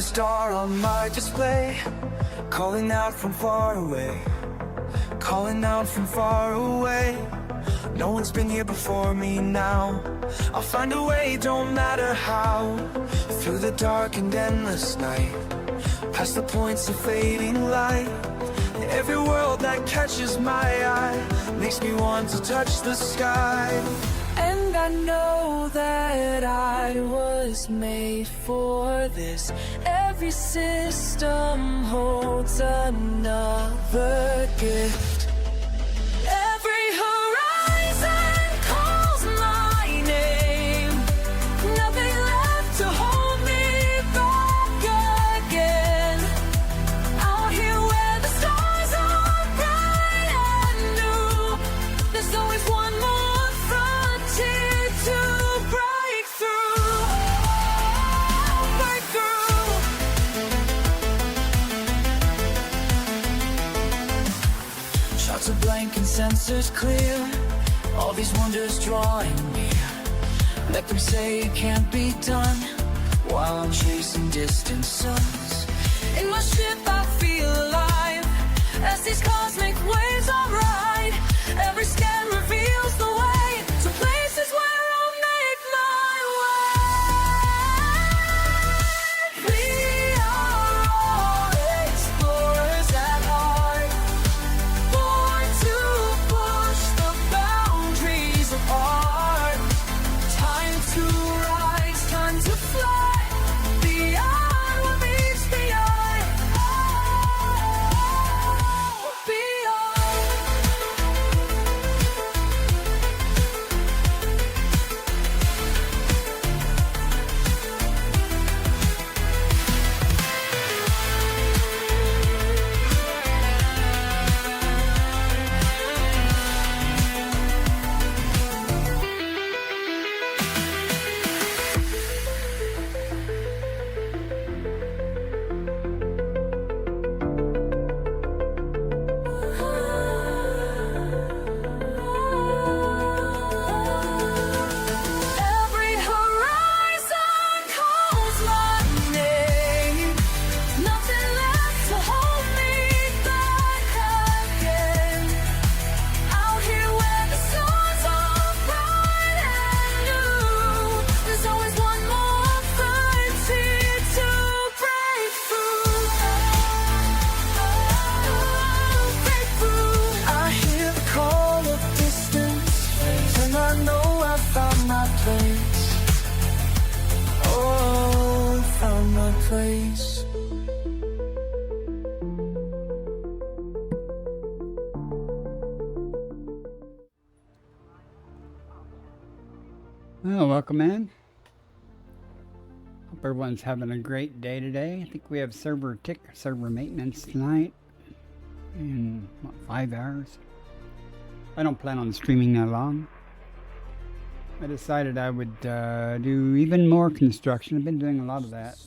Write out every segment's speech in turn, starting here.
the star on my display, calling out from far away, calling out from far away. No one's been here before me now. I'll find a way, don't matter how. Through the dark and endless night, past the points of fading light. Every world that catches my eye makes me want to touch the sky. And I know that I was made for this. Every system holds another gift. Every horizon calls my name. Nothing left to hold me back again. Out here where the stars are bright and new, there's always one more frontier to break through. Break through. Shots are blank and sensors clear. All these wonders drawing near. Let them say it can't be done, while I'm chasing distant suns. In my ship I feel alive, as these cosmic waves I ride. Every scan reveals the way to places where I'll make my way. We are all explorers at heart, born to push the boundaries of art. Time to rise, time to fly beyond what meets the eye. Beyond. Every horizon calls my name. Nothing left to hold me back again. Out here where the stars are bright and new, there's always one more frontier to break through. Break through. I hear the call of distance, and I know I found my place. Oh, found my place. Well, welcome in. Hope everyone's having a great day today. I think we have server maintenance tonight in 5 hours. I don't plan on streaming that long. I decided I would do even more construction. I've been doing a lot of that.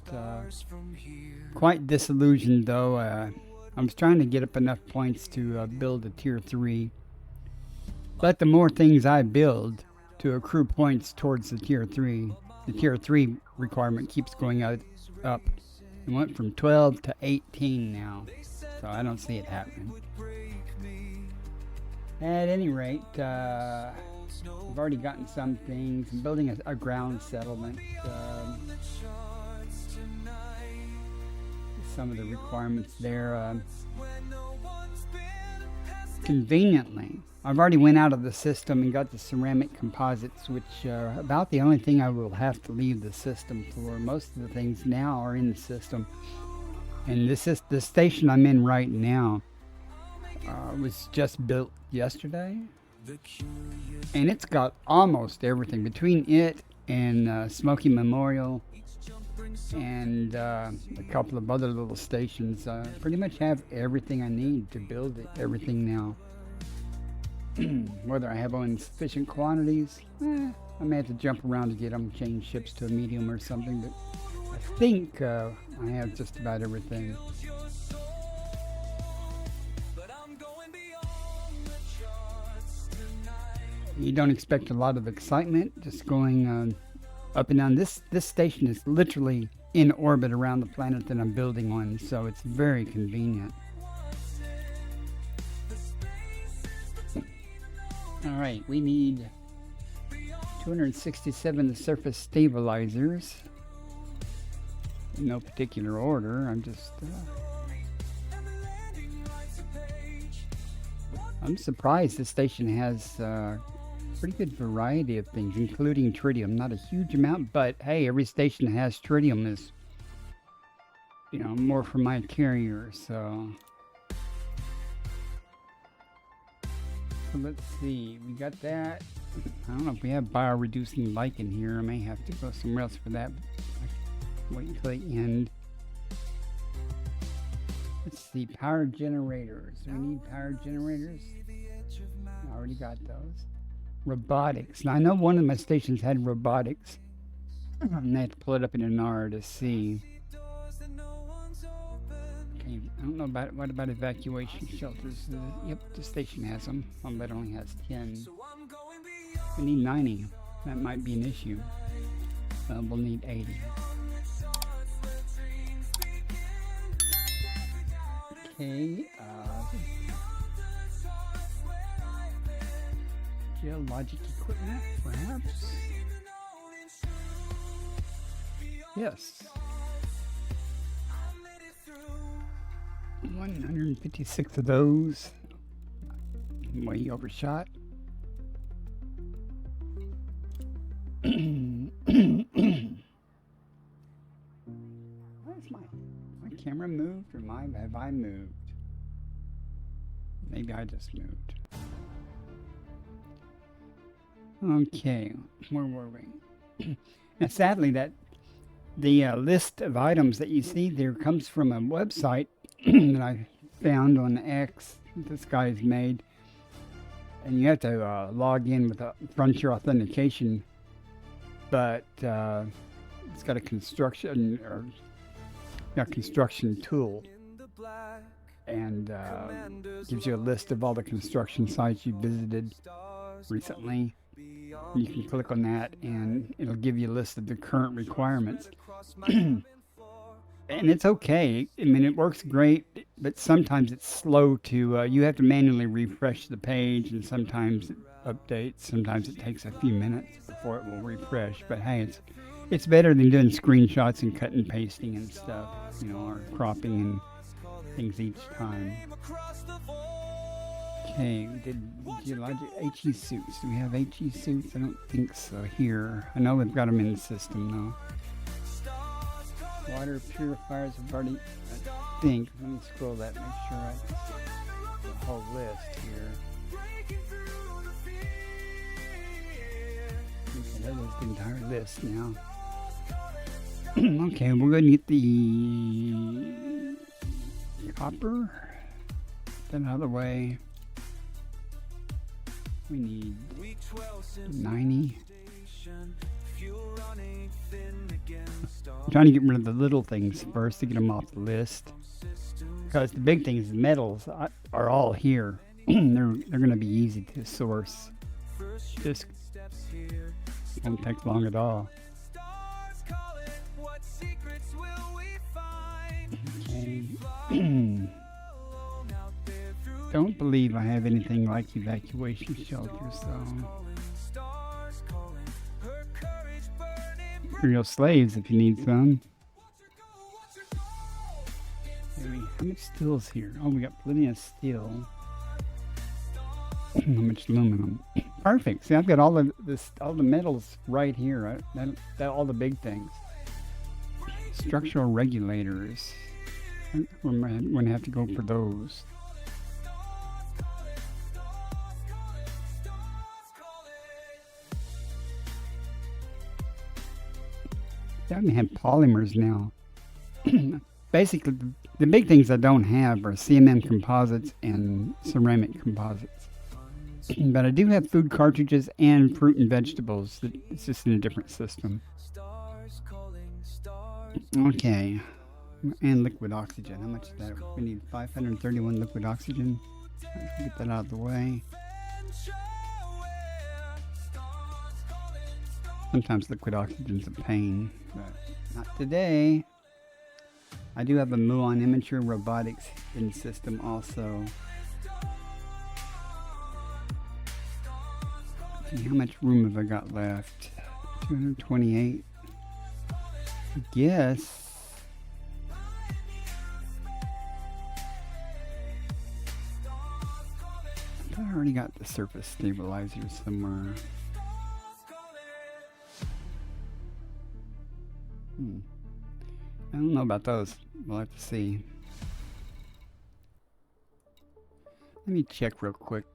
Quite disillusioned though. I was trying to get up enough points to build a tier 3. But the more things I build to accrue points towards the tier 3 requirement keeps going up. It went from 12 to 18 now. So I don't see it happening. At any rate, I've already gotten some things. I'm building a ground settlement. Some of the requirements there. Conveniently, I've already went out of the system and got the ceramic composites, which are about the only thing I will have to leave the system for. Most of the things now are in the system. And this is the station I'm in right now. Was just built yesterday, and it's got almost everything between it and Smoky Memorial and a couple of other little stations. Pretty much have everything I need to build everything now. Whether I have them in sufficient quantities, I may have to jump around to get them, change ships to a medium or something, but I think I have just about everything. You don't expect a lot of excitement, just going up and down. This station is literally in orbit around the planet that I'm building on, so it's very convenient. All right, we need 267 surface stabilizers. In no particular order. I'm surprised this station has pretty good variety of things, including tritium. Not a huge amount, but hey, every station that has tritium is, more for my carrier. So let's see. We got that. I don't know if we have bioreducing lichen here. I may have to go somewhere else for that. Wait until the end. Let's see. Power generators. We need power generators. I already got those. Robotics. Now I know one of my stations had robotics. And I have to pull it up in an R to see. Okay, I don't know about what about evacuation shelters. Yep, the station has them. But it only has 10. We need 90. That might be an issue. We'll need 80. Okay. Geologic equipment, perhaps? Yes. 156 of those. Way overshot. Where's my camera moved, or have I moved? Maybe I just moved. Okay, where were we? Now, sadly, the list of items that you see there comes from a website that I found on X. This guy's made, and you have to log in with a Frontier authentication. But it's got a construction tool, and gives you a list of all the construction sites you visited recently. You can click on that and it'll give you a list of the current requirements. And it's okay. I mean, it works great, but sometimes it's slow to, you have to manually refresh the page, and sometimes it updates. Sometimes it takes a few minutes before it will refresh. But hey, it's better than doing screenshots and cut and pasting and stuff, or cropping and things each time. Okay, we did geologic HE suits. Do we have HE suits? I don't think so here. I know we've got them in the system though. Water purifiers have already, I think. Let me scroll that, make sure I the whole list here. Okay, that was the entire list now. Okay, we're going to get the copper. Get that out of the way. We need 90. I'm trying to get rid of the little things first to get them off the list, because the big things, the metals, are all here. they're going to be easy to source. Just won't take long at all. Okay. Don't believe I have anything like evacuation shelters, though. Real slaves if you need some. Maybe, how much steel's here? Oh, we got plenty of steel. How much aluminum? Perfect. See, I've got all the metals right here. All the big things. Structural regulators. We're going to have to go for those. I even have polymers now. Basically, the big things I don't have are CMM composites and ceramic composites. But I do have food cartridges and fruit and vegetables. It's just in a different system. Okay. And liquid oxygen. How much is that? We need 531 liquid oxygen. Let's get that out of the way. Sometimes liquid oxygen's a pain, but not today. I do have a Muon Immature Robotics in system also. See, how much room have I got left? 228. I guess. I already got the surface stabilizer somewhere. I don't know about those. We'll have to see. Let me check real quick.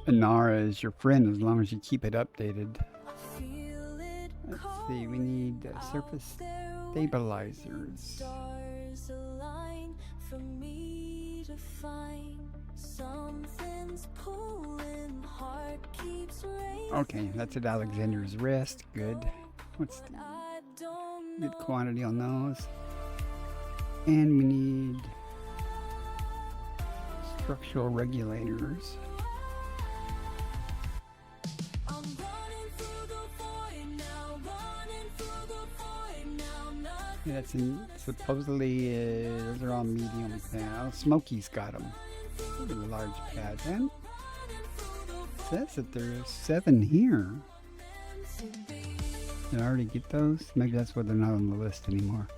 Inara is your friend as long as you keep it updated. Let's see, we need surface stabilizers. Okay, that's at Alexander's Rest. Good. What's the good quantity on those? And we need structural regulators. Yeah, that's supposedly those are all medium pad. Smokey's got them. The large pads. And it says that there's 7 here. Did I already get those? Maybe that's why they're not on the list anymore.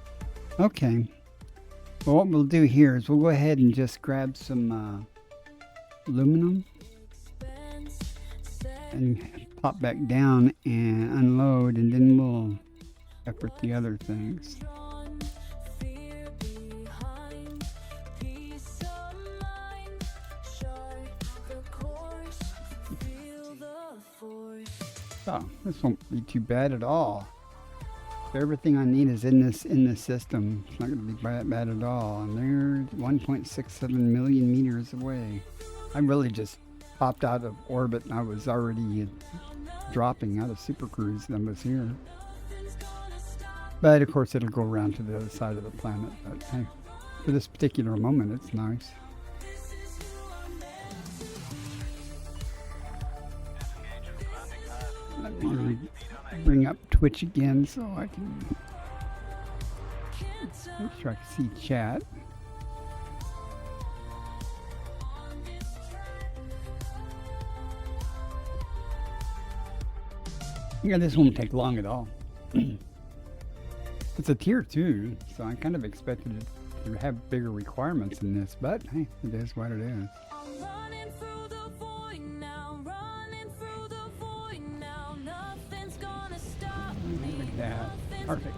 Okay. Well, what we'll do here is we'll go ahead and just grab some aluminum and pop back down and unload, and then we'll effort the other things. Oh, this won't be too bad at all. So everything I need is in this system. It's not going to be bad at all. And they're 1.67 million meters away. I really just popped out of orbit and I was already dropping out of supercruise and I was here. But of course it'll go around to the other side of the planet. But hey, for this particular moment, it's nice. Let me bring up Twitch again so I can make sure I can see chat. Yeah, this won't take long at all. It's a tier 2, so I kind of expected it to have bigger requirements in this, but hey, it is what it is. Like that. Perfect.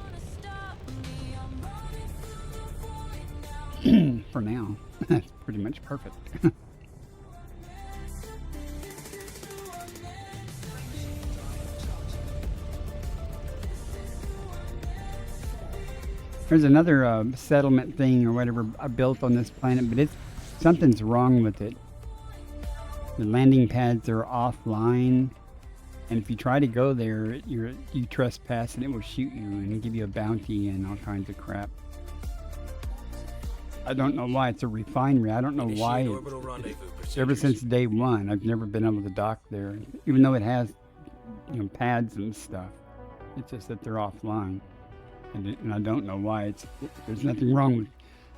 For now, that's pretty much perfect. There's another settlement thing or whatever I built on this planet, but something's wrong with it. The landing pads are offline, and if you try to go there, you trespass and it will shoot you and give you a bounty and all kinds of crap. I don't know why. It's a refinery. I don't know why. Ever since day one, I've never been able to dock there, even though it has, pads and stuff. It's just that they're offline. And I don't know why. There's nothing wrong with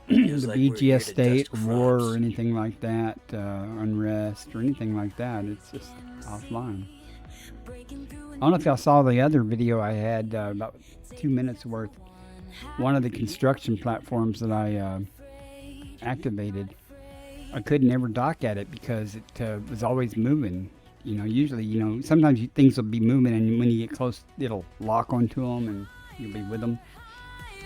the BGS state, war, or anything like that, unrest, or anything like that. It's just offline. I don't know if y'all saw the other video I had, about 2 minutes worth. One of the construction platforms that I activated, I could never dock at it because it was always moving. Usually, sometimes things will be moving, and when you get close, it'll lock onto them and you'll be with them.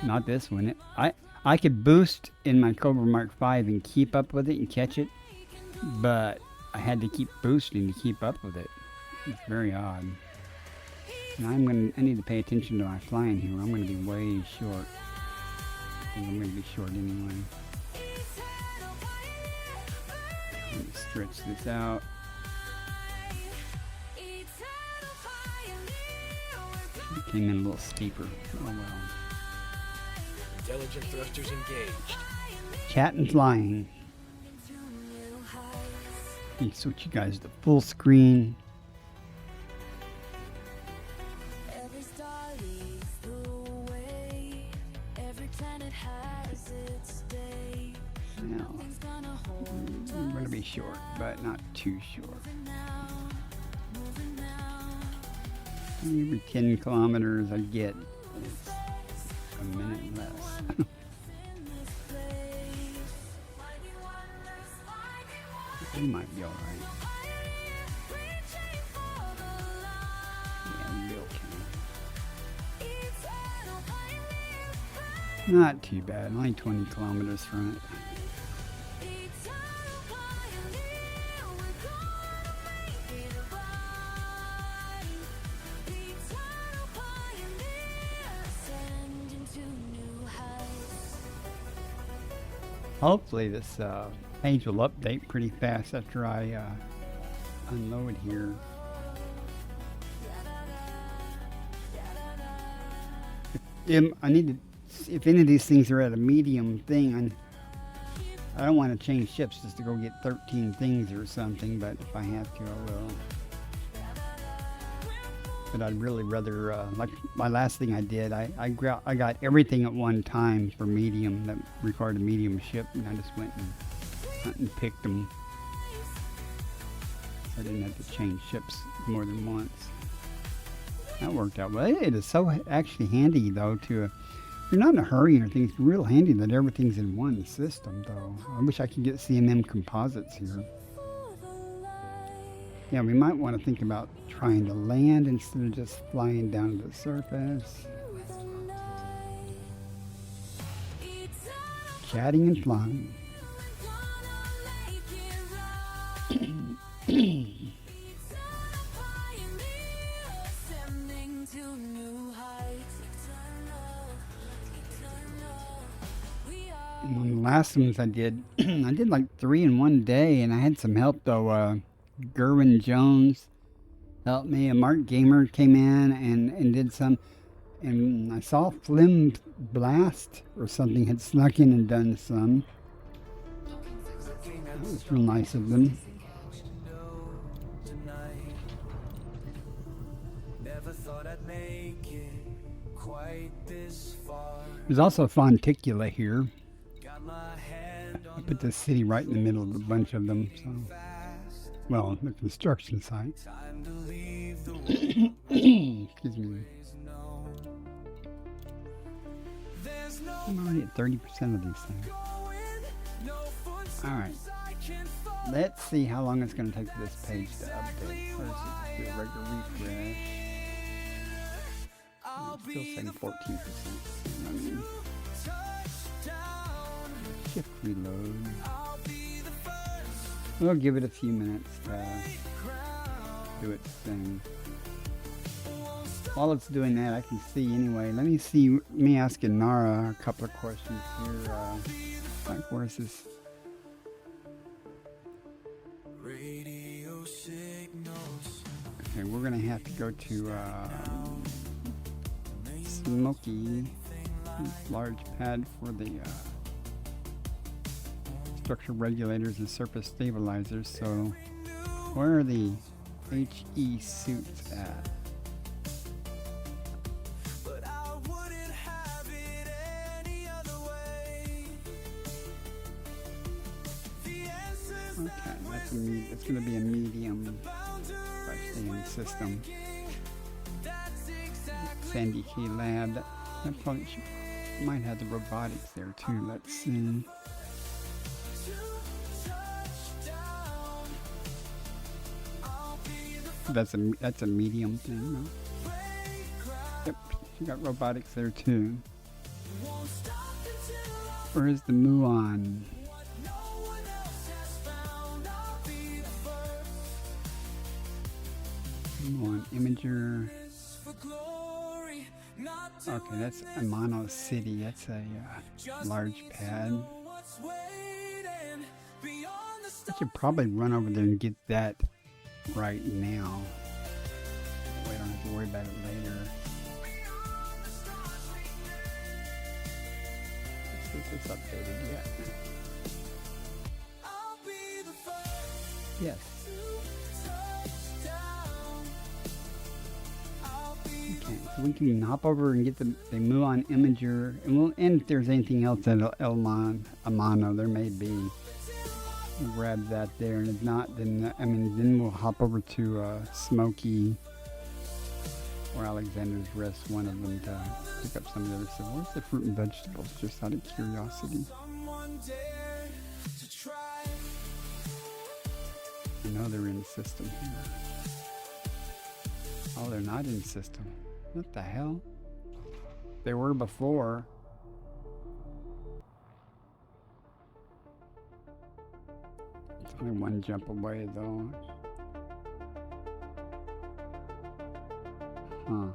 Not this one. I could boost in my Cobra Mark V and keep up with it and catch it, but I had to keep boosting to keep up with it. It's very odd. And I need to pay attention to my flying here. I'm going to be way short. I'm going to be short anyway. Let me stretch this out. It came in a little steeper. Oh well. Intelligent thrusters engaged. Chat and flying. Let me switch you guys to full screen. Now, I'm going to be short, but not too short. Every 10 kilometers I get, it's a minute less. We might be alright. Yeah, we'll be okay. Not too bad, only 20 kilometers from it. Hopefully this page will update pretty fast after I unload here. I need to, if any of these things are at a medium thing, I don't want to change ships just to go get 13 things or something, but if I have to, I will. But I'd really rather, like my last thing I did, I got everything at one time for medium that required a medium ship, and I just went and picked them. I didn't have to change ships more than once. That worked out well. It is so actually handy though to, if you're not in a hurry or anything, it's real handy that everything's in one system though. I wish I could get CMM composites here. Yeah, we might want to think about trying to land instead of just flying down to the surface. Chatting and flying. And on the last ones I did, I did like 3 in one day, and I had some help though. Gerwin Jones helped me, and Mark Gamer came in and did some, and I saw Flim Blast or something had snuck in and done some. That was real nice of them. There's also Fonticula here. I put the city right in the middle of a bunch of them. So. Well, the construction site. Excuse me. I'm already at 30% of these things. Alright. Let's see how long it's going to take for this page to update. First, let's do a regular refresh. I'm still saying 14%. Shift reload. We'll give it a few minutes to do its thing. While it's doing that, I can see anyway. Let me ask Inara a couple of questions here. Like, where's this? Okay, we're gonna have to go to Smoky, large pad for the structure regulators and surface stabilizers. So where are the HE suits at? Okay, it's going to be a medium if I stay in the system. Sandy Key Lab. That probably might have the robotics there too. Let's see. That's a medium thing, no? Yep, you got robotics there too. Where's the Muon? Muon Imager. Okay, that's Amano City. That's a large pad. I should probably run over there and get that right now. We don't have to worry about it later. Let's see if it's updated yet. Yes. Okay, so we can hop over and get the Muon Imager, and if there's anything else at Amano, there may be. We'll grab that there, and if not, then then we'll hop over to Smoky or Alexander's Rest, one of them, to pick up some of the other stuff. Where's the fruit and vegetables, just out of curiosity? I know they're in system here. Oh, they're not in system. What the hell? They were before. It's only one jump away, though. Huh.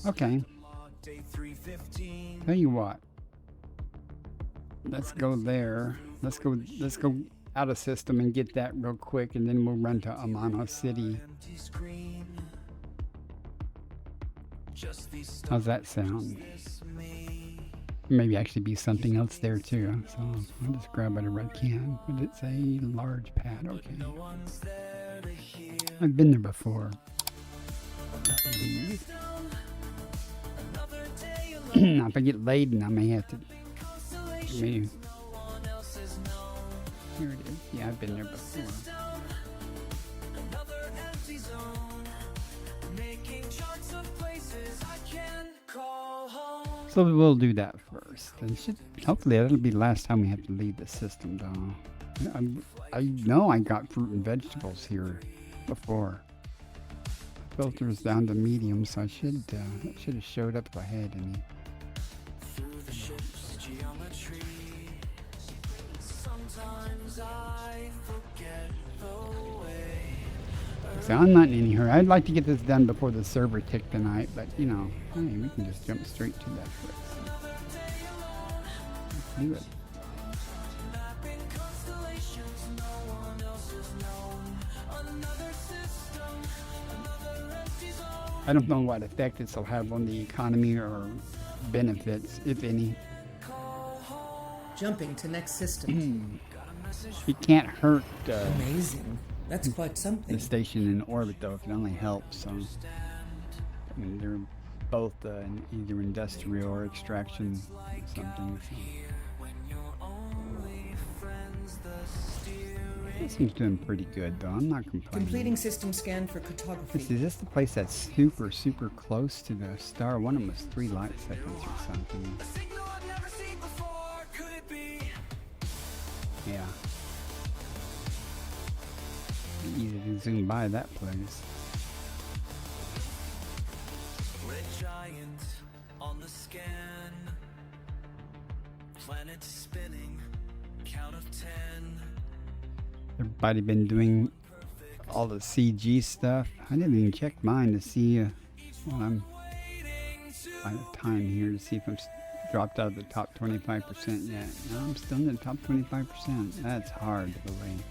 Okay. Tell you what. Let's go there. Let's go out of system and get that real quick, and then we'll run to Amano City. How's that sound? Maybe actually be something else there too. So I'll just grab whatever I can. But it's a large pad. Okay. I've been there before. Now, if I get laden, I may have to. Maybe. Here it is. Yeah, I've been there before. So we'll do that first. And hopefully that'll be the last time we have to leave the system, though. I know I got fruit and vegetables here before. Filters down to medium, so that should have showed up if I had any. So I'm not in any hurry. I'd like to get this done before the server tick tonight, but hey, we can just jump straight to that first. Let's do it. I don't know what effect this will have on the economy or benefits, if any. Jumping to next system. It can't hurt Amazing. That's quite something. the station in orbit, though. It can only help. So, they're both either industrial or extraction or something. So. This seems doing pretty good, though. I'm not complaining. Completing system scan for cartography. Is this the place that's super, super close to the star? One of them was 3 light seconds or something. Yeah. Easy to zoom by that place. Red giant on the scan. Planet spinning. Count of 10. Everybody been doing all the CG stuff. I didn't even check mine to see I'm out of time here to see if I'm dropped out of the top 25% yet. No, I'm still in the top 25%. That's hard to believe.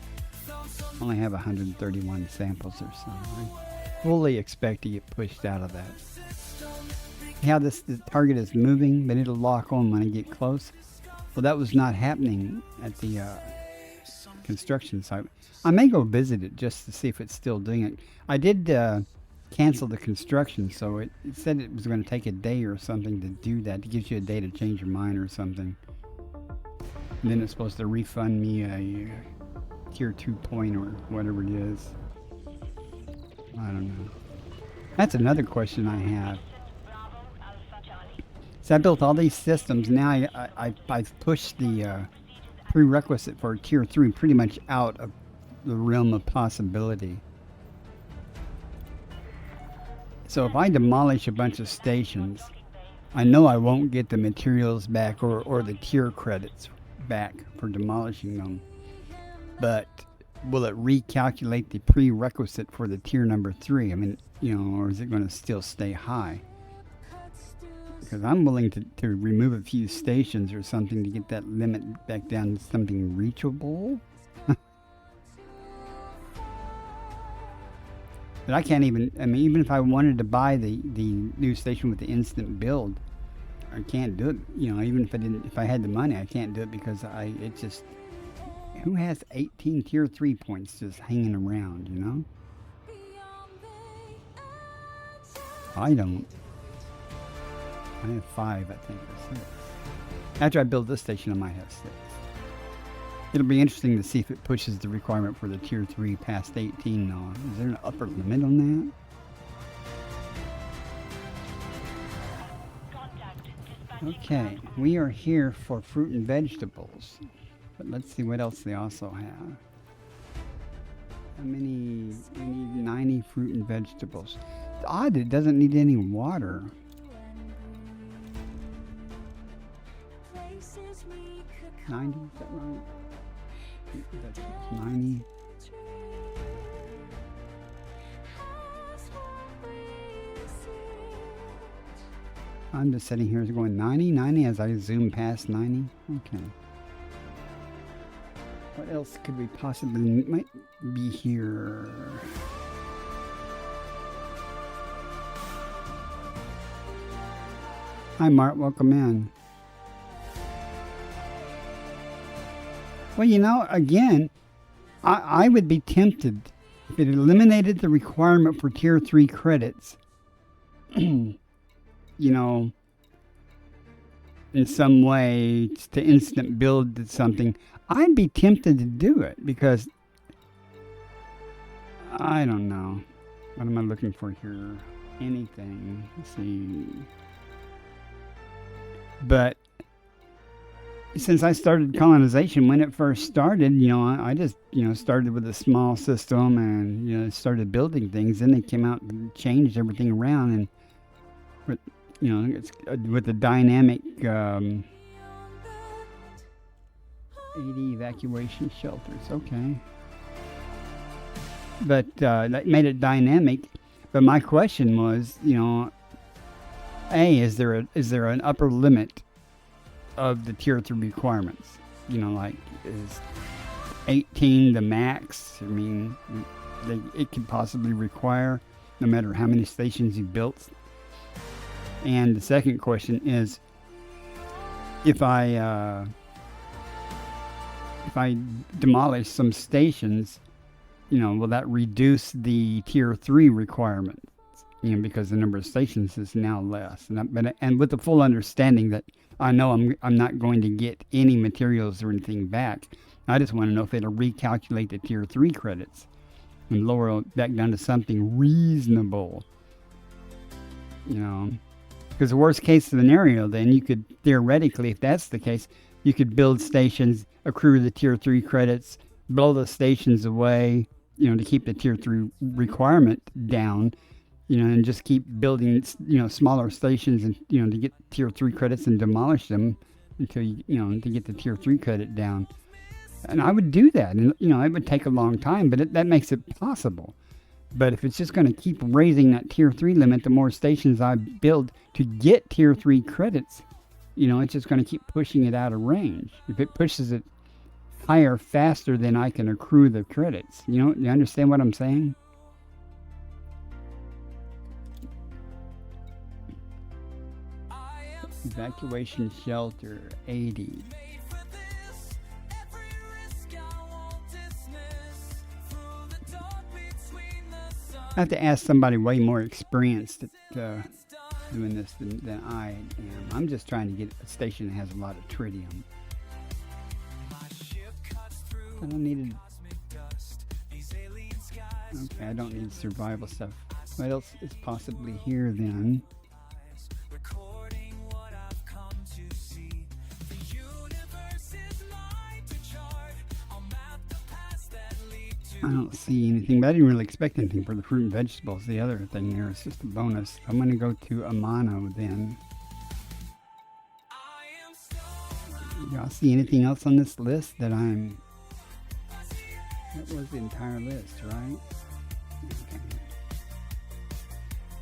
I only have 131 samples or so. I fully expect to get pushed out of that. See how the target is moving, but it'll lock on when I get close? Well, that was not happening at the construction site. I may go visit it just to see if it's still doing it. I did cancel the construction, so it said it was going to take a day or something to do that. It gives you a day to change your mind or something. And then it's supposed to refund me a tier 2 point or whatever it is. I don't know. That's another question I have. So I built all these systems. Now I've pushed the prerequisite for tier 3 pretty much out of the realm of possibility. So if I demolish a bunch of stations, I know I won't get the materials back or the tier credits back for demolishing them. But will it recalculate the prerequisite for the tier number 3? I mean, or is it going to still stay high? Because I'm willing to remove a few stations or something to get that limit back down to something reachable. But I can't even, even if I wanted to buy the new station with the instant build, I can't do it. Even if I had the money, I can't do it because who has 18 tier 3 points just hanging around, I don't. I have 5, I think, or 6. After I build this station, I might have 6. It'll be interesting to see if it pushes the requirement for the Tier 3 past 18 now. Is there an upper limit on that? Okay, we are here for fruit and vegetables. But let's see what else they also have. How many? We need 90 fruit and vegetables. It's odd it doesn't need any water. 90, is that right? That's 90. I'm just sitting here going 90, 90 as I zoom past 90. Okay. What else could we possibly might be here? Hi Mark, welcome in. Well, you know, again, I would be tempted if it eliminated the requirement for Tier 3 credits, you know, in some way to instant build something, I'd be tempted to do it because, I don't know, what am I looking for here? Anything, let's see. But since I started colonization, when it first started, you know, I just, you know, started with a small system and, you know, started building things. Then they came out and changed everything around, and, with, you know, it's with the dynamic 80 evacuation shelters. Okay, but that made it dynamic. But my question was, you know, is there an upper limit of the Tier 3 requirements? You know, like, is 18 the max? I mean, it could possibly require, no matter how many stations you built. And the second question is, if I demolish some stations, you know, will that reduce the Tier 3 requirement? You know, because the number of stations is now less, and with the full understanding that I know I'm not going to get any materials or anything back. I just want to know if it'll recalculate the Tier 3 credits and lower it back down to something reasonable. You know, because the worst case scenario, then you could theoretically, if that's the case, you could build stations, accrue the Tier 3 credits, blow the stations away, you know, to keep the Tier 3 requirement down. You know, and just keep building, you know, smaller stations, and, you know, to get Tier 3 credits and demolish them until you know, to get the Tier 3 credit down. And I would do that, and, you know, it would take a long time, but that makes it possible. But if it's just going to keep raising that Tier 3 limit, the more stations I build to get Tier 3 credits, you know, it's just going to keep pushing it out of range. If it pushes it higher faster than I can accrue the credits, you know, you understand what I'm saying? Evacuation shelter 80. I have to ask somebody way more experienced at doing this than I am. I'm just trying to get a station that has a lot of tritium. I don't need okay, I don't need survival stuff. What else is possibly here then? I don't see anything, but I didn't really expect anything for the fruit and vegetables. The other thing there is just a bonus. I'm going to go to Amano then. Y'all see anything else on this list that I'm... That was the entire list, right? Okay.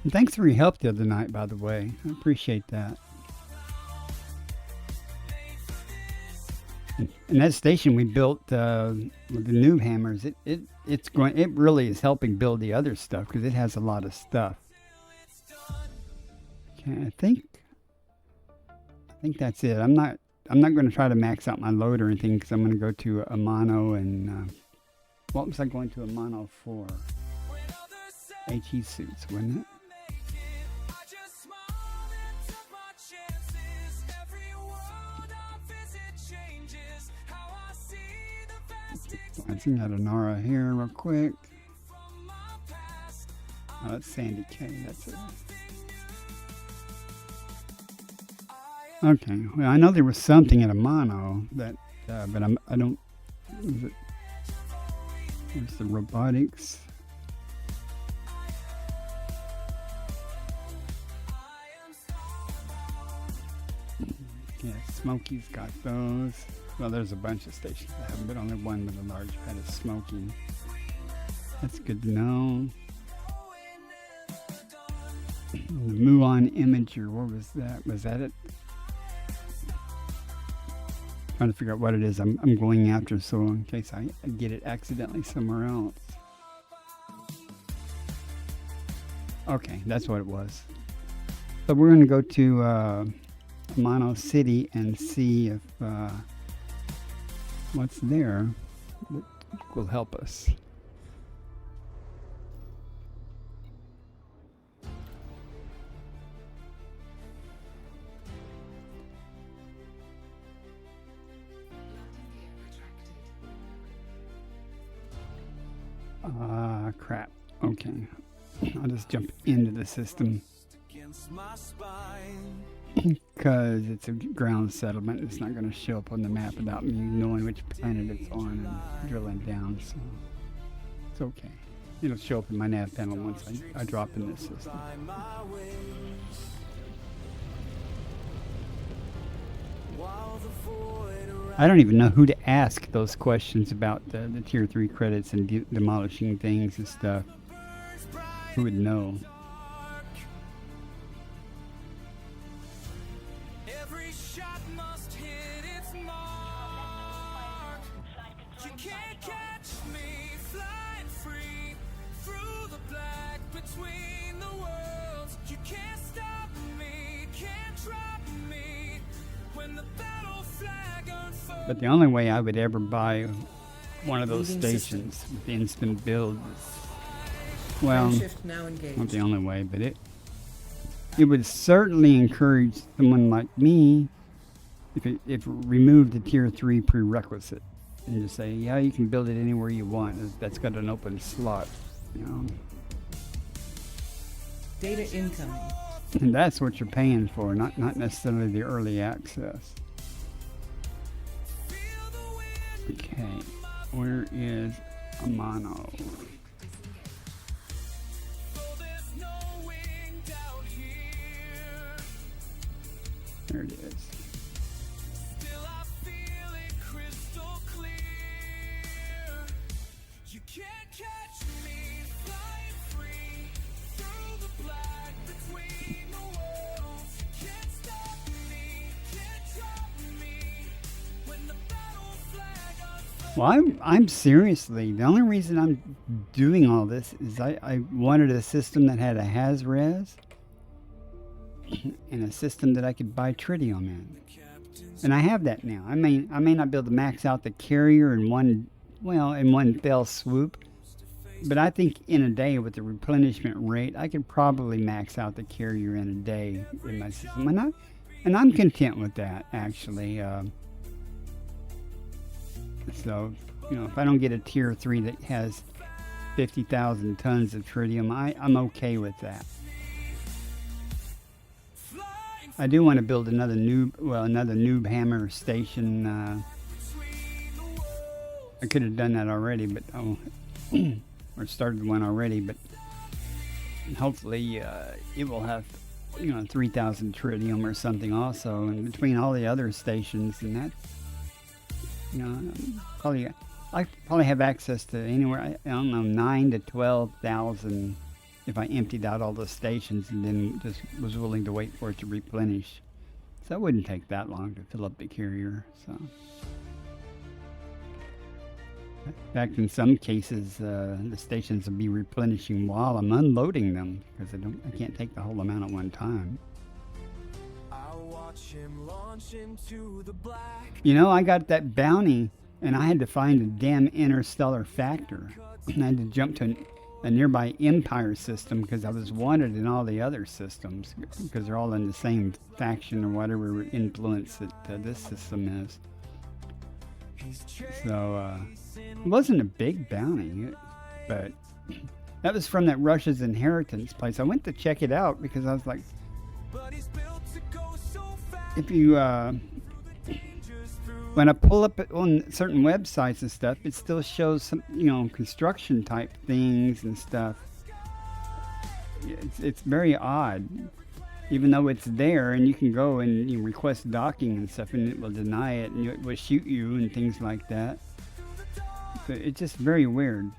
And thanks for your help the other night, by the way. I appreciate that. And that station we built with the new hammers, it really is helping build the other stuff because it has a lot of stuff. Okay, I think that's it. I'm not going to try to max out my load or anything because I'm going to go to Amano and what was I going to Amano for? HE suits, wasn't it? Bouncing out of Nara here real quick. Oh, that's Sandy K. That's it. Okay. Well, I know there was something at a mono that, but I don't. Is it? There's the robotics. Yeah, Smokey's got those. Well, there's a bunch of stations that have them, but only one with a large pad of Smokey. That's good to know. The Muon Imager, what was that? Was that it? Trying to figure out what it is I'm going after, so in case I get it accidentally somewhere else. Okay, that's what it was. So we're going to go to Mono City and see if what's there that will help us. Crap. Okay. I'll just jump into the system. Because it's a ground settlement, it's not going to show up on the map without me knowing which planet it's on and drilling down, so it's okay. It'll show up in my nav panel once I drop in this system. I don't even know who to ask those questions about the tier 3 credits and demolishing things and stuff. Who would know? Every shot must hit its mark. You can't catch me flying free through the black between the worlds. You can't stop me, can't drop me when the battle flag unfolds. But the only way I would ever buy one of those Leaving stations system. with the instant build is, well, Shift now engaged. not the only way, but it would certainly encourage someone like me if it removed the tier 3 prerequisite and just say, yeah, you can build it anywhere you want. That's got an open slot, you know. Data incoming. And that's what you're paying for, not necessarily the early access. Okay, where is Amano? There it is. Still I feel it crystal clear. You can't catch me flying free through the black between the worlds. You can't stop me, can't drop me when the battle flag unfolds. Well, I'm seriously, the only reason I'm doing all this is I wanted a system that had a has-res and a system that I could buy tritium in. And I have that now. I may not be able to max out the carrier in one fell swoop, but I think in a day with the replenishment rate, I could probably max out the carrier in a day in my system. And I'm content with that, actually. So, you know, if I don't get a tier 3 that has 50,000 tons of tritium, I'm okay with that. I do want to build another noob hammer station. I could have done that already, but or started one already, but hopefully it will have 3,000 tritium or something also, and between all the other stations and that, I probably have access to anywhere, I don't know, 9 to 12,000 if I emptied out all the stations and then just was willing to wait for it to replenish. So it wouldn't take that long to fill up the carrier. So, in fact, in some cases, the stations will be replenishing while I'm unloading them because I can't take the whole amount at one time. Watch him launch into the black. You know, I got that bounty and I had to find a damn interstellar factor. I had to jump to a nearby Empire system because I was wanted in all the other systems because they're all in the same faction or whatever influence that this system is. So it wasn't a big bounty, but that was from that Russia's Inheritance place. I went to check it out because I was like, if you when I pull up on certain websites and stuff, it still shows some, construction type things and stuff. It's very odd, even though it's there and you can go and you request docking and stuff, and it will deny it and it will shoot you and things like that. So it's just very weird.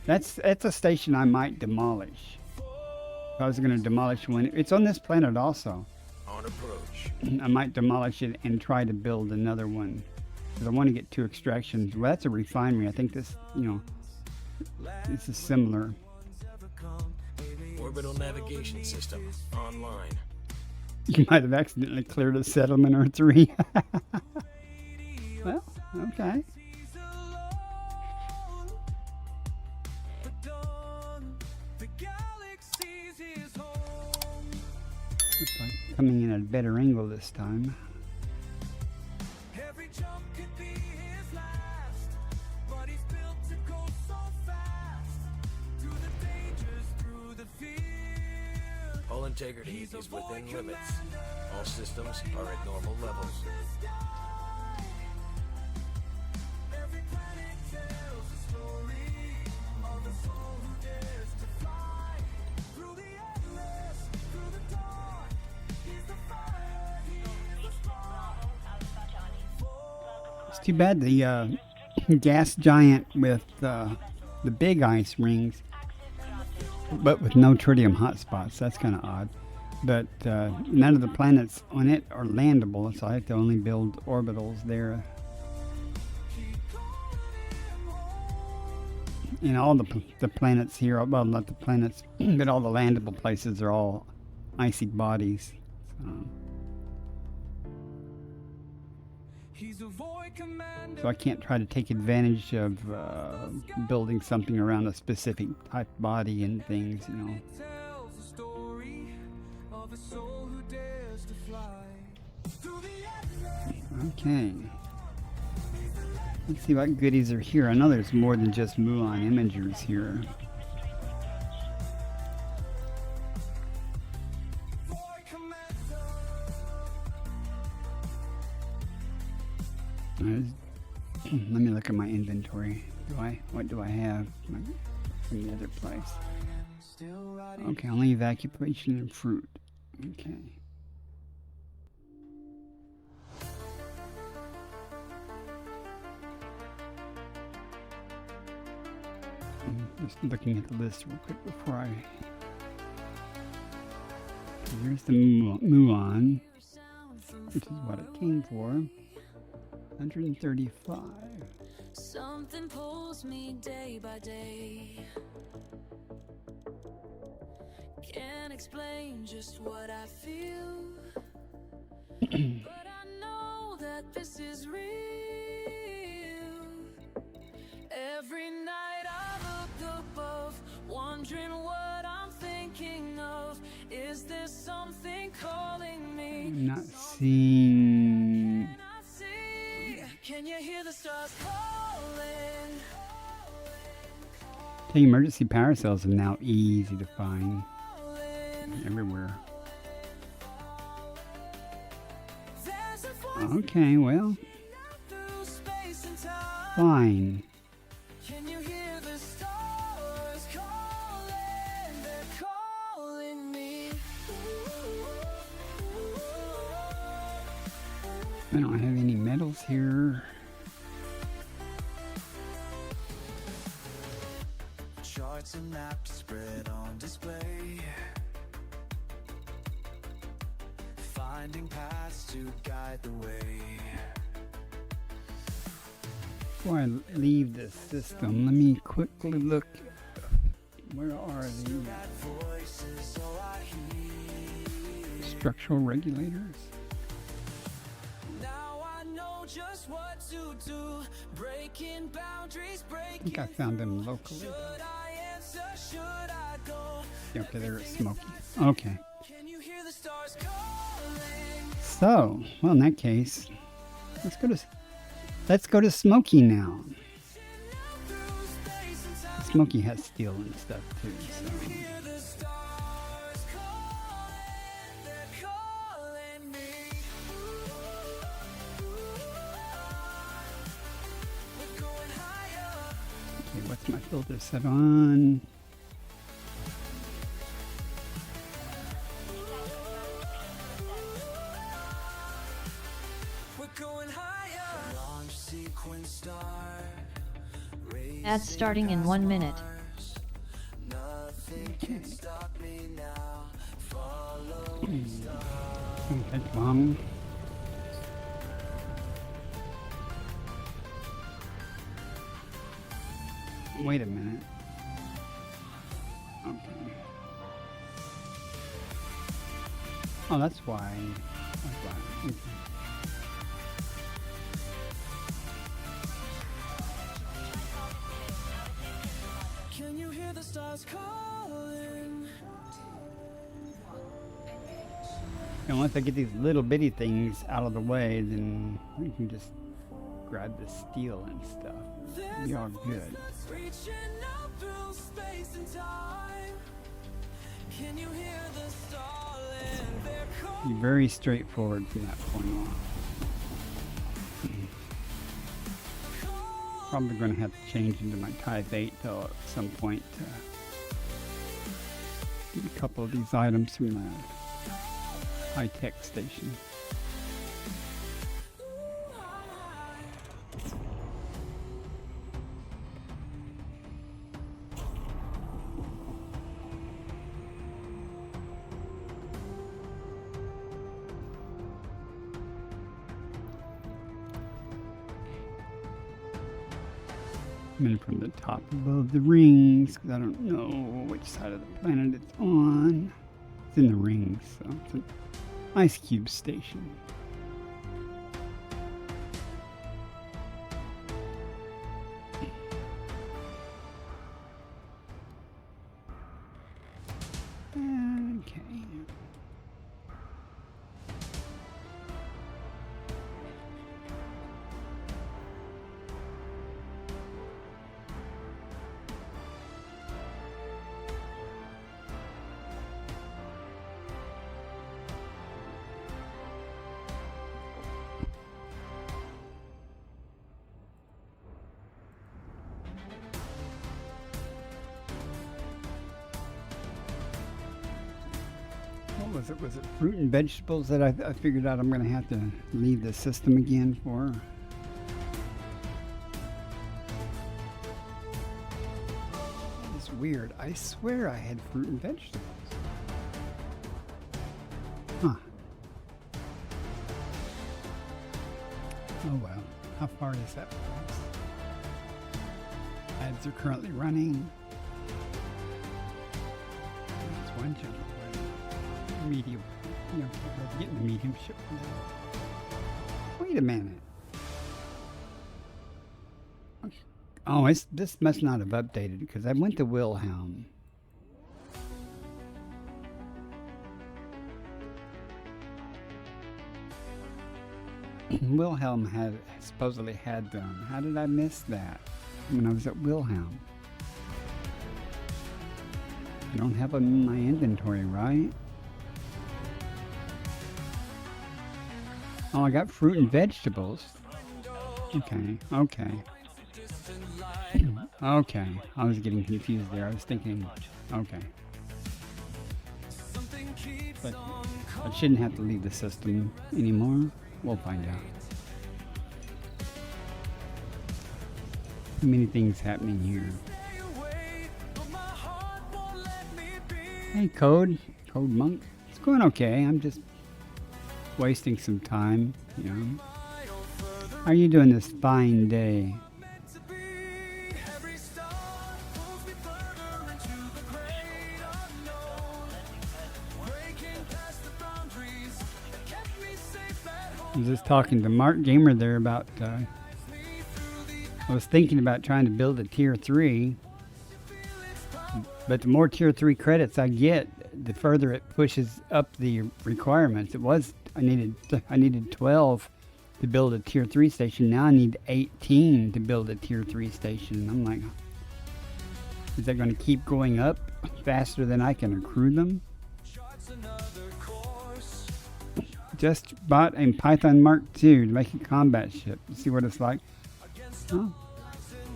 That's a station I might demolish. If I was going to demolish one, it's on this planet also. On approach. I might demolish it and try to build another one. Because I want to get 2 extractions. Well, that's a refinery. I think this, this is similar. Orbital navigation system online. You might have accidentally cleared a settlement or 3. Well, okay. Looks like coming in at a better angle this time. Every jump could be his last, but he's built to go so fast. Through the dangers, through the fear. Hull integrity is within limits. All systems are at normal levels. Every planet tells a story of a soul who dares to fly. Through the endless, through the dark, he's the fire, he is the spark. It's too bad the gas giant with the big ice rings, but with no tritium hotspots. That's kind of odd. But none of the planets on it are landable, so I have to only build orbitals there. And all the planets here, well, not the planets, but all the landable places are all icy bodies. So I can't try to take advantage of building something around a specific type body and things, Tells a story of a soul who dares to fly. Through the endless. Okay. Let's see what goodies are here. I know there's more than just Muon imagers here. Let me look at my inventory. What do I have from the other place? Okay, only evacuation and fruit. Okay. Just looking at the list real quick before I... Here's the Muon, which is what it came for. 135. Something pulls me day by day. Can't explain just what I feel. But I know that this is real. Every night I look above, wondering what I'm thinking of. Is there something calling me? I'm not seeing... Can you hear the stars calling? The emergency power cells are now easy to find everywhere. Okay, well, fine. Can you hear the stars calling? They're calling me. I don't have any metals here. Charts and maps spread on display. Finding paths to guide the way. Before I leave this system, let me quickly look. Where are the Voices all I hear. structural regulators? Now I know just what to do. Breaking boundaries, I think I found them locally. Should I answer? Should I go? Yeah, okay, they're at Smoky. Okay. Can you hear the stars calling? So, well, in that case, let's go to Let's go to Smokey now. Smokey has steel and stuff too. So. Okay, what's my filter set on? Ads starting in 1 minute. Okay. That's long. Wait a minute. Okay. Oh, that's why. That's why. Okay. Can you hear the stars calling? And once I get these little bitty things out of the way, then we can just grab the steel and stuff. Be all good. Reaching out through space and time. Can you hear the stalling? They're calling. Be very straightforward from that point on. Probably going to have to change into my Type 8 though at some point to get a couple of these items from the high-tech station. I'm in from the top above the rings because I don't know which side of the planet it's on. It's in the rings, so it's an ice cube station. Okay. What was it? Was it fruit and vegetables that I figured out I'm going to have to leave the system again for? It's weird. I swear I had fruit and vegetables. Huh. Oh well. How far is that for us? Ads are currently running. That's one channel. Medium. You know, getting the medium ship. Wait a minute. Oh, this must not have updated because I went to Wilhelm. Wilhelm had supposedly had them. How did I miss that when I was at Wilhelm? I don't have them in my inventory, right? Oh, I got fruit and vegetables. Okay, okay. Okay, I was getting confused there. I was thinking, okay. But I shouldn't have to leave the system anymore. We'll find out. Too many things happening here. Hey, Code Monk. It's going okay. I'm just wasting some time, you know. How are you doing this fine day? I was just talking to Mark Gamer there about, I was thinking about trying to build a tier 3, but the more tier 3 credits I get, the further it pushes up the requirements. I needed 12 to build a tier 3 station. Now I need 18 to build a tier 3 station. And I'm like, is that going to keep going up faster than I can accrue them? Just bought a Python Mark II to make a combat ship. See what it's like. Oh.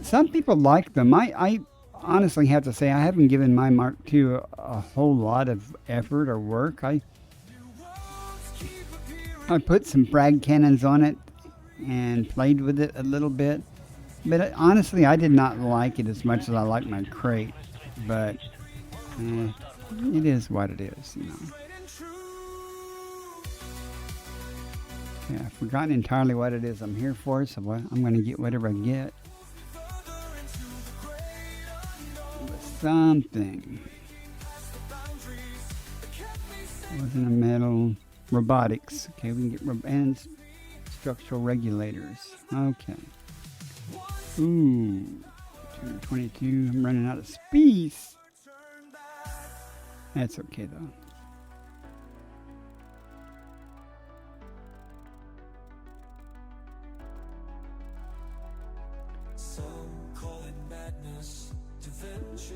Some people like them. I honestly have to say I haven't given my Mark II a whole lot of effort or work. I put some frag cannons on it and played with it a little bit. But honestly, I did not like it as much as I like my crate. But it is what it is, you know. Yeah, I've forgotten entirely what it is I'm here for, so I'm going to get whatever I get. Something. Wasn't a metal. Robotics. Okay, we can get and structural regulators. Okay. Ooh. 222. I'm running out of space. That's okay though.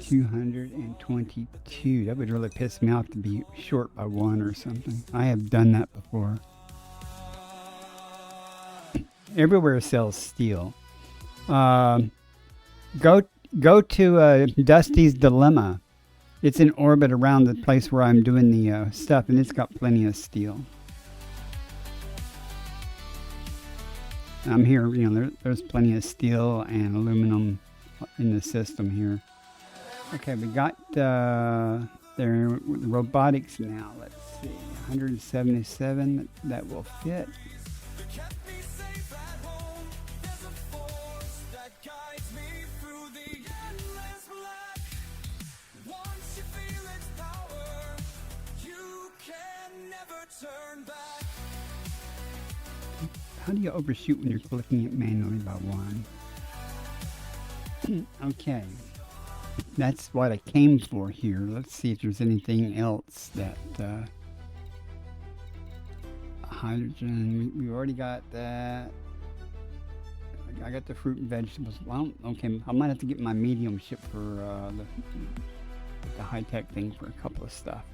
$222. That would really piss me off to be short by one or something. I have done that before. Everywhere sells steel. Go to Dusty's Dilemma. It's in orbit around the place where I'm doing the stuff, and it's got plenty of steel. I'm here, you know, there's plenty of steel and aluminum in the system here. Okay, we got the robotics now. Let's see, 177. That will fit. How do you overshoot when you're clicking it manually by one? Okay. That's what I came for here. Let's see if there's anything else that hydrogen. We already got that. I got the fruit and vegetables. Well, okay, I might have to get my medium ship for the high-tech thing for a couple of stuff.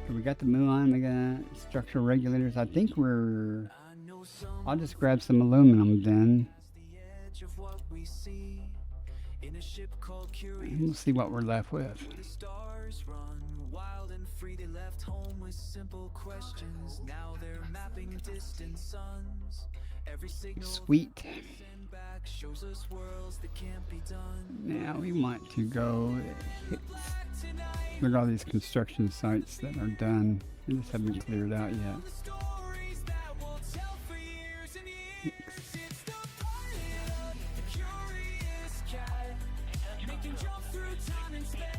Okay, we got the Muon. We got structural regulators. I think I'll just grab some aluminum then. We'll see what we're left with. Sweet. Now we want to go look at all these construction sites that are done. They just haven't cleared out yet.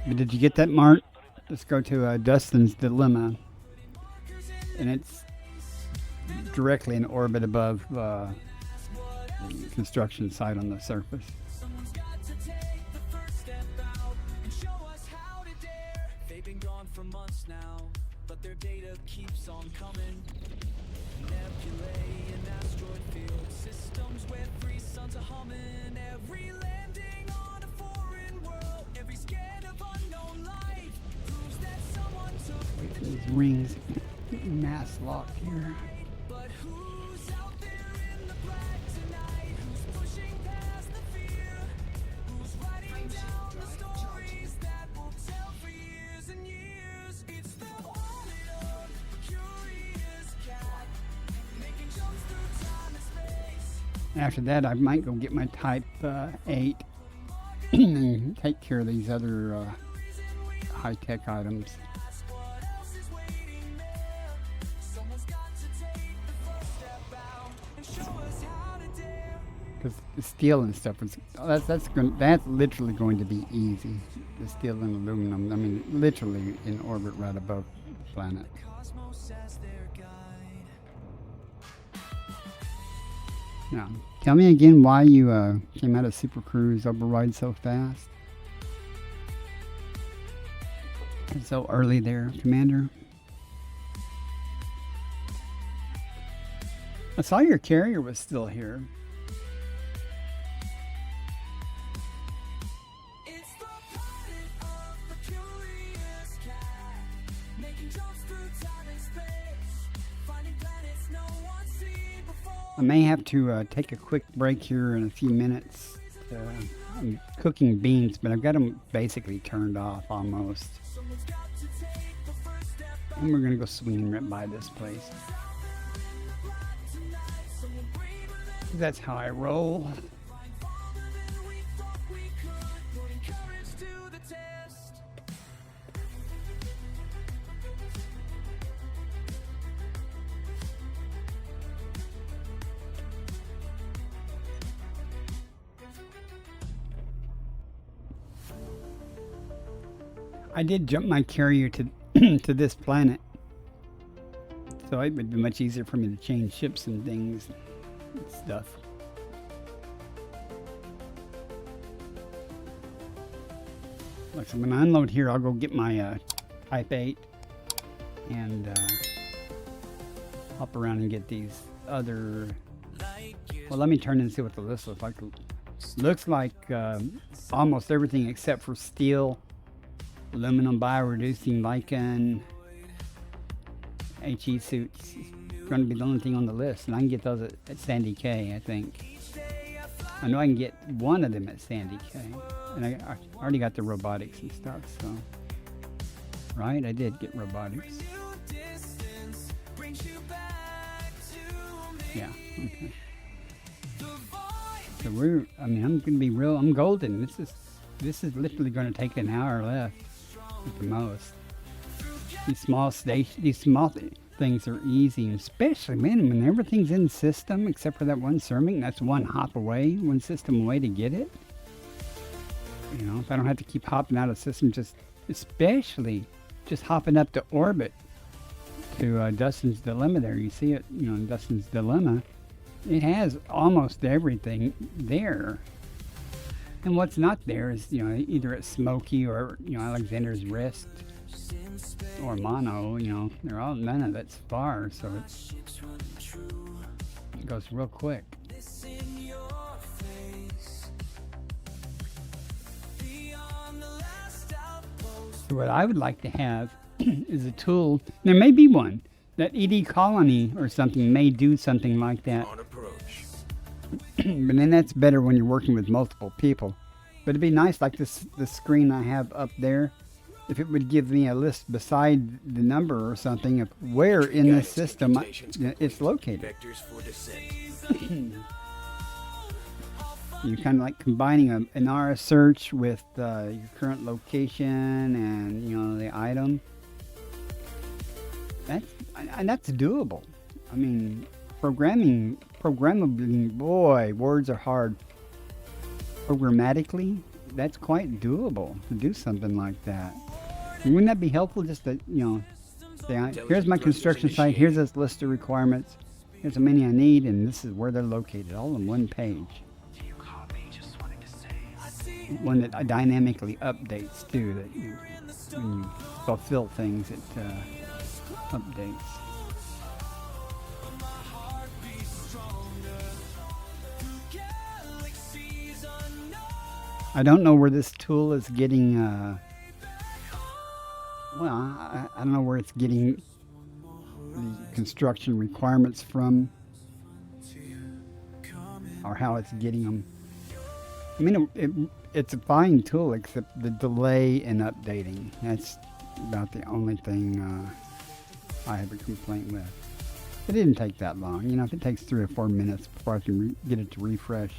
But did you get that, Mark? Let's go to Dustin's Dilemma. And it's directly in orbit above the construction site on the surface. They've been gone for months now, but their data keeps on coming. Nebulae and asteroid field systems where 3 suns are humming. Every landing on a foreign world, every scan of unknown life proves that someone took these rings mass locked here. But who's out there in the black tonight? Who's pushing past the fear? Who's writing down the stories that will tell for years and years? It's the wanted, curious cat making jumps through time and space. After that, I might go get my Type 8 and take care of these other high-tech items. Because the steel and stuff that's literally going to be easy. The steel and aluminum, I mean, literally in orbit right above the planet. Now, tell me again why you came out of Super Cruise Override so fast. So early there, Commander. I saw your carrier was still here. It's the planet of the curious cat, making jumps through time and space, finding planets no one's seen before. I may have to take a quick break here in a few minutes. I'm cooking beans, but I've got them basically turned off almost. Someone's got to take the first step out And we're gonna go swinging right by this place. tonight. Someone braver than That's how I roll. find farther than we thought we could, putting courage to the test. I did jump my carrier to to this planet, so it would be much easier for me to change ships and things and stuff. Look, so when I unload here, I'll go get my Type 8 and hop around and get these other. Well, let me turn and see what the list looks like. Looks like almost everything except for steel, aluminum, bioreducing, lichen, HE suits. It's going to be the only thing on the list, and I can get those at Sandy K, I think. I know I can get one of them at Sandy K, and I already got the robotics and stuff, so. Right, I did get robotics. Distance brings you back to me. Yeah, okay. The void So I'm going to be real, I'm golden. This is literally going to take an hour left at the most. These small things are easy, and especially, man, when everything's in system except for that one ceramic, that's one hop away, one system away to get it. You know, if I don't have to keep hopping out of system, especially just hopping up to orbit to Dustin's Dilemma there. You see it, you know, in Dustin's Dilemma. It has almost everything there. And what's not there is, you know, either it's Smoky or, you know, Alexander's Wrist or Mono, you know, none of it's far, so it goes real quick. this in your face. Beyond the last outpost. So what I would like to have is a tool. There may be one. That ED Colony or something may do something like that. On approach. But then that's better when you're working with multiple people. But it'd be nice, like the screen I have up there, if it would give me a list beside the number or something of where in the Guidance system computations it's located. Vectors for descent. You're kind of like combining an RS search with your current location and, you know, the item. That's doable. I mean, programming, boy, words are hard. Programmatically, that's quite doable to do something like that. Wouldn't that be helpful just to, you know, say, here's my construction site, here's this list of requirements, here's how many I need, and this is where they're located, all in one page. One that dynamically updates too, that when you fulfill things, it updates. I don't know where this tool is getting, I don't know where it's getting the construction requirements from, or how it's getting them. I mean, it's a fine tool, except the delay in updating. That's about the only thing I have a complaint with. It didn't take that long. You know, if it takes 3 or 4 minutes before I can get it to refresh,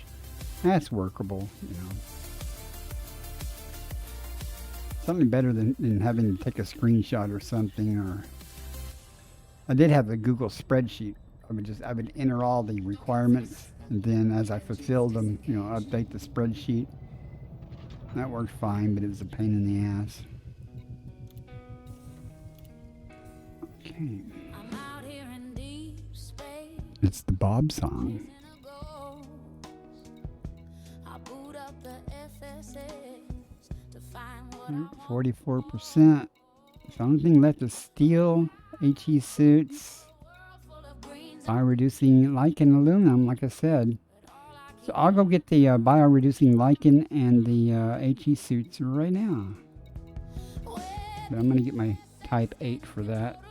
that's workable, you know. Something better than having to take a screenshot or something. Or I did have a Google spreadsheet. I would enter all the requirements, and then as I fulfilled them, you know, update the spreadsheet. That worked fine, but it was a pain in the ass. Okay. I'm out here in deep space. It's the Bob song. In a ghost. I boot up the FSS to find what I want. 44%. So the only thing left is steel, HE suits, World full of greens bio-reducing lichen aluminum, like I said. So I'll go get the bio-reducing lichen and the HE suits right now. But I'm going to get my type 8 for that.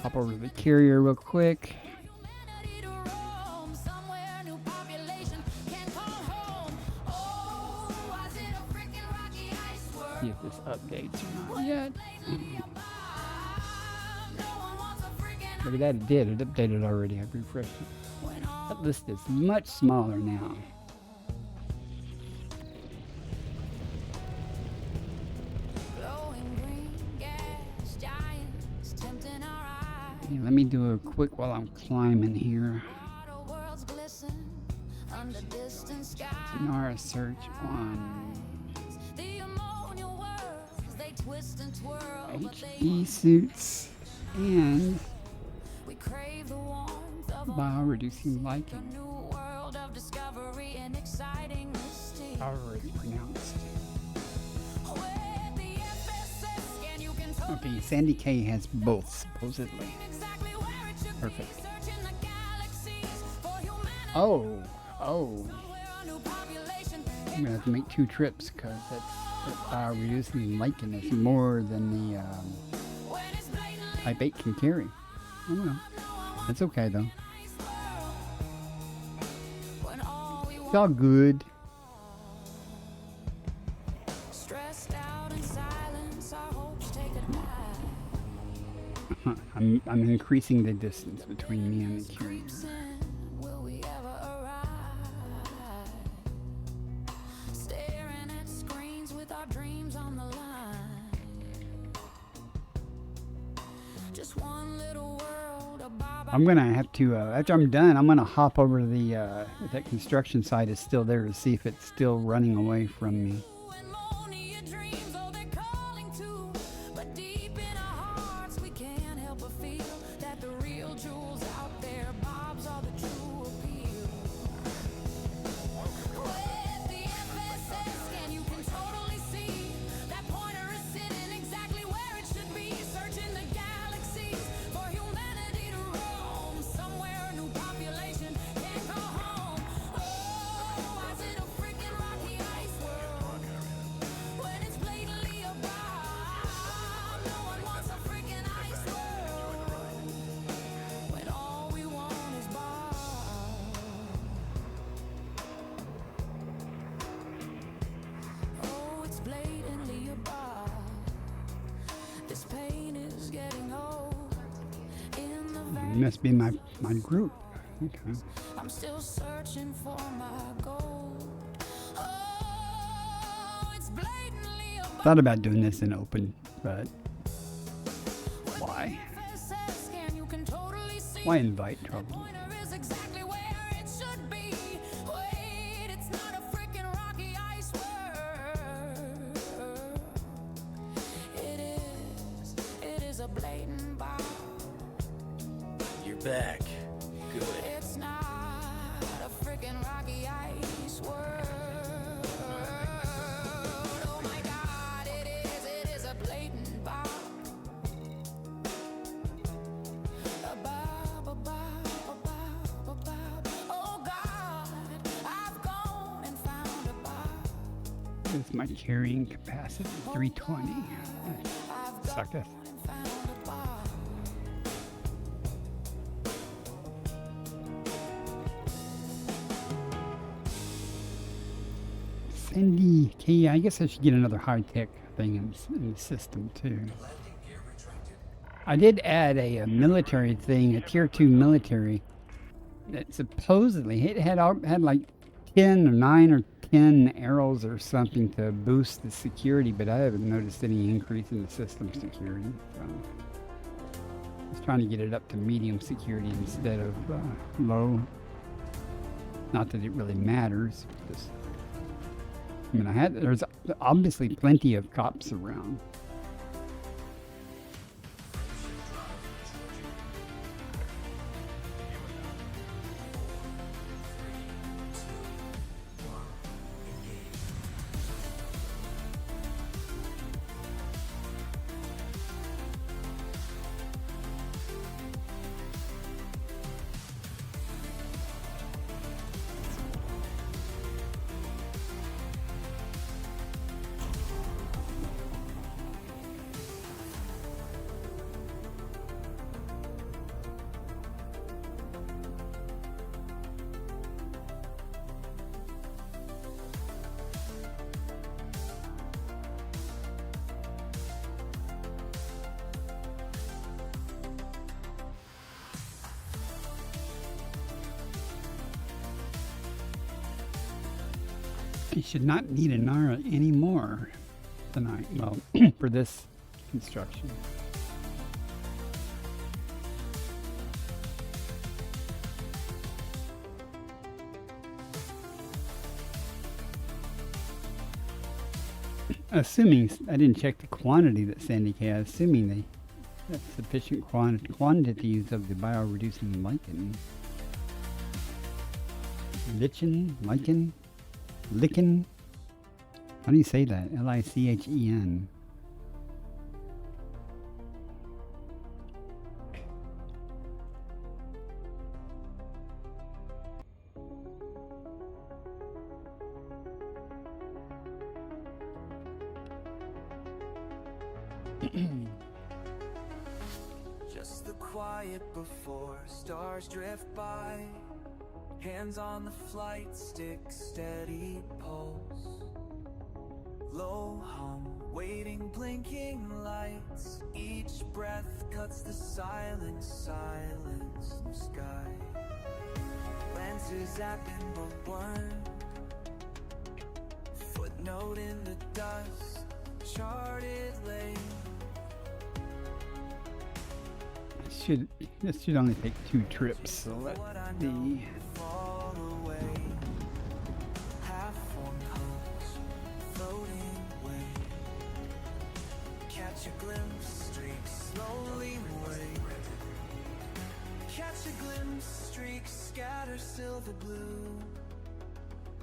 Hop over to the carrier real quick. See if this updates or not yet. Look at that, it did. It updated already. I've refreshed it. That list is much smaller now. Okay, let me do a quick while I'm climbing here. Sonara search on HE suits and bio-reducing lichen. Already pronounced. Okay, Sandy K has both, supposedly. Perfect. Oh. I'm gonna have to make 2 trips because that reducing lichen is more than the type 8 can carry. I don't know. That's okay though. It's all good. I'm increasing the distance between me and the carrier. I'm gonna have to, after I'm done, I'm gonna hop over to the, if that construction site is still there, to see if it's still running away from me. It must be my group. Okay. I'm still searching for my gold. Oh, it's blatantly thought about doing this in open, but why? Why invite trouble? Back. Good. It's not a freaking rocky ice world. Oh my God, it is a blatant bomb. Oh God, I've gone and found a bomb. This is my carrying capacity, 320. Sucketh. Sandy K, I guess I should get another high-tech thing in the system too. I did add a military thing, a tier 2 military, that supposedly it had like 10 or 9 or 10 arrows or something to boost the security, but I haven't noticed any increase in the system security. So I was trying to get it up to medium security instead of low. Not that it really matters. Just, I mean, there's obviously plenty of cops around. You should not need an hour anymore tonight. Well, for this construction. Assuming, I didn't check the quantity that Sandy has, assuming they have sufficient quantities of the bioreducing lichen. Lichen? How do you say that? L-I-C-H-E-N. Just the quiet before stars drift by. Hands on the flight stick, steady pulse. Low hum, waiting, blinking lights. Each breath cuts the silence the sky. Lenses zapping but one. Footnote in the dust, charted lane. This should only take 2 trips, so let the Fall away. Half-formed hopes floating away. Catch a glimpse, streaks slowly away. Catch a glimpse, streaks scatter silver blue.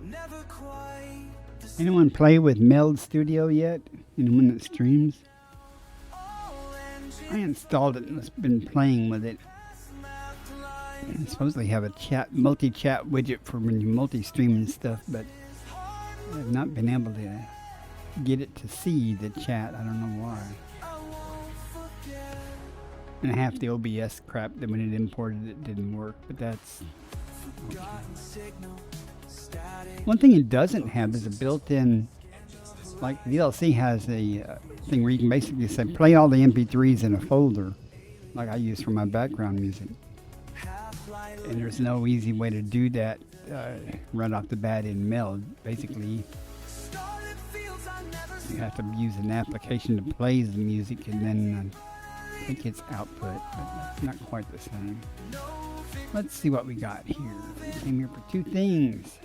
Never quite the same. Anyone play with Meld Studio yet? Anyone that streams? I installed it and has been playing with it. I supposedly have a multi-chat widget for when you multi-stream and stuff, but I have not been able to get it to see the chat. I don't know why. And half the OBS crap that when it imported it didn't work, but that's okay. One thing it doesn't have is a built-in, like VLC has a thing where you can basically say play all the MP3s in a folder, like I use for my background music. And there's no easy way to do that right off the bat in Meld. Basically, you have to use an application to play the music and then I think it's output, but it's not quite the same. Let's see what we got here. We came here for 2 things.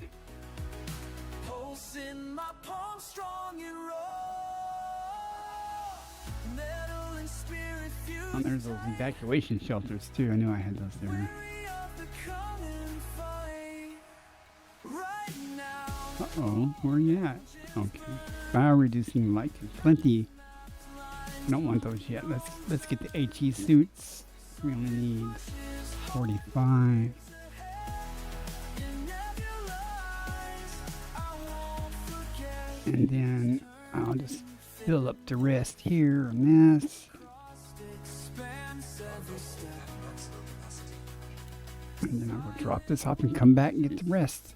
Oh, there's those evacuation shelters too. I knew I had those there. Uh-oh, where are you at? Okay. Bioreducing lichen. Plenty. I don't want those yet. Let's get the HE suits. We only need 45. And then I'll just fill up the rest here on this. And then I'll go drop this off and come back and get the rest.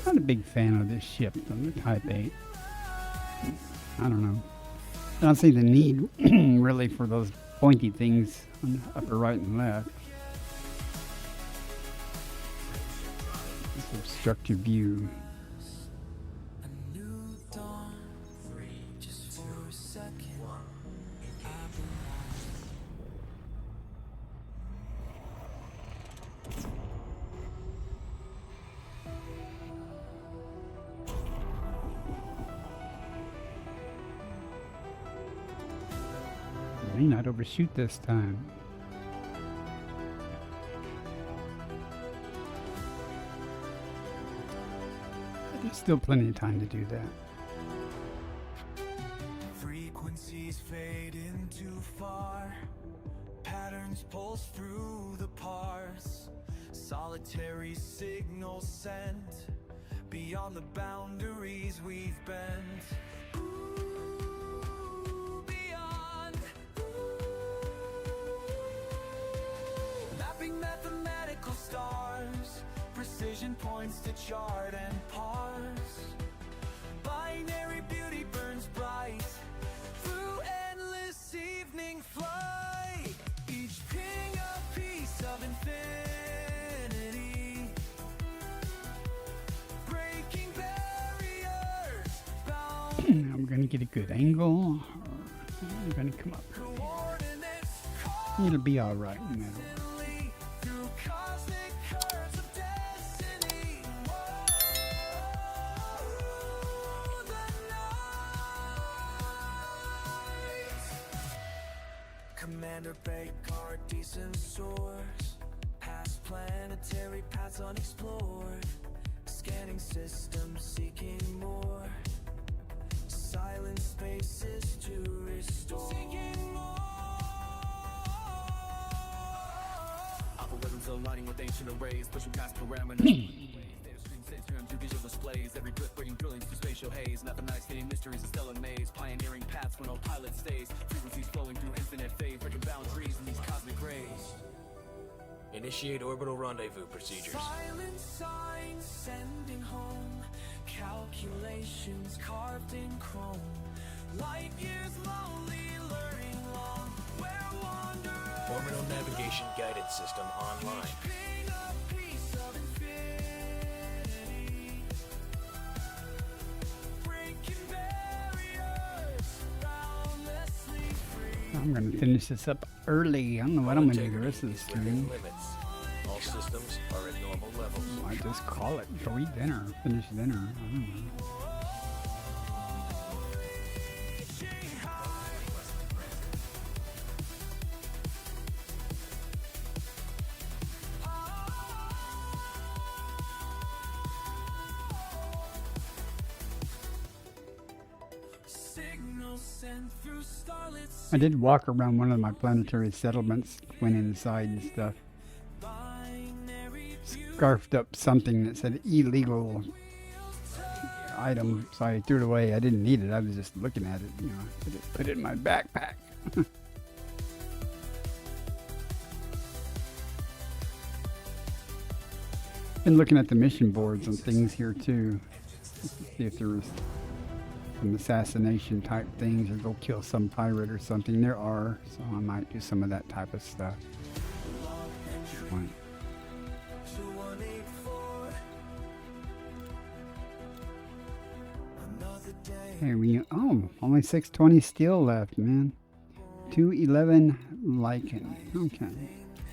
Not a big fan of this ship, the Type 8. I don't know. I don't see the need really for those pointy things on the upper right and left. Just obstruct your view. A new dawn, just for a second. May not overshoot this time. But there's still plenty of time to do that. Frequencies fade in too far. Patterns pulse through the parse. Solitary signals sent beyond the boundaries we've bent. mapping mathematical stars, precision points to chart and parse. Binary beauty burns bright through endless evening flight. Each ping a piece of infinity, breaking barriers, bound I'm gonna get a good angle. I'm gonna come up. coordinates, It'll be all right in the middle. constantly through cosmic curves of destiny. Through the night, Commander Bakar, decent source, past planetary paths unexplored, scanning systems seeking more, silent spaces to restore. Seeking more. Algorithms aligning with ancient arrays, pushing past parameters. Terms through visual displays, every drift bringing drillings through spatial haze. Mathematics fitting mysteries of stellar maze, pioneering paths where no pilot stays. Frequencies flowing through infinite phase, breaking boundaries in these cosmic rays. Initiate orbital rendezvous procedures. Silent signs sending home, calculations carved in chrome. Light years lonely luring long, where wanderers Orbital navigation guided system online. ping a piece of infinity, breaking barriers, boundlessly free. I'm gonna finish this up early. I don't know what I'm gonna do the rest of the Integrity is within stream. limits. All systems are at normal levels. I just call it. Go eat dinner. Finish dinner. I don't know. Signals sent through starlit I did walk around one of my planetary settlements, went inside and stuff. binary Scarfed up something that said illegal item, so I threw it away. I didn't need it. I was just looking at it, you know. Put it in my backpack. Been looking at the mission boards and things here too. See if there was some assassination type things or go kill some pirate or something. There are, so I might do some of that type of stuff. One. 2184. Another day. Hey, only 620 steel left, man. 211 lichen. Okay.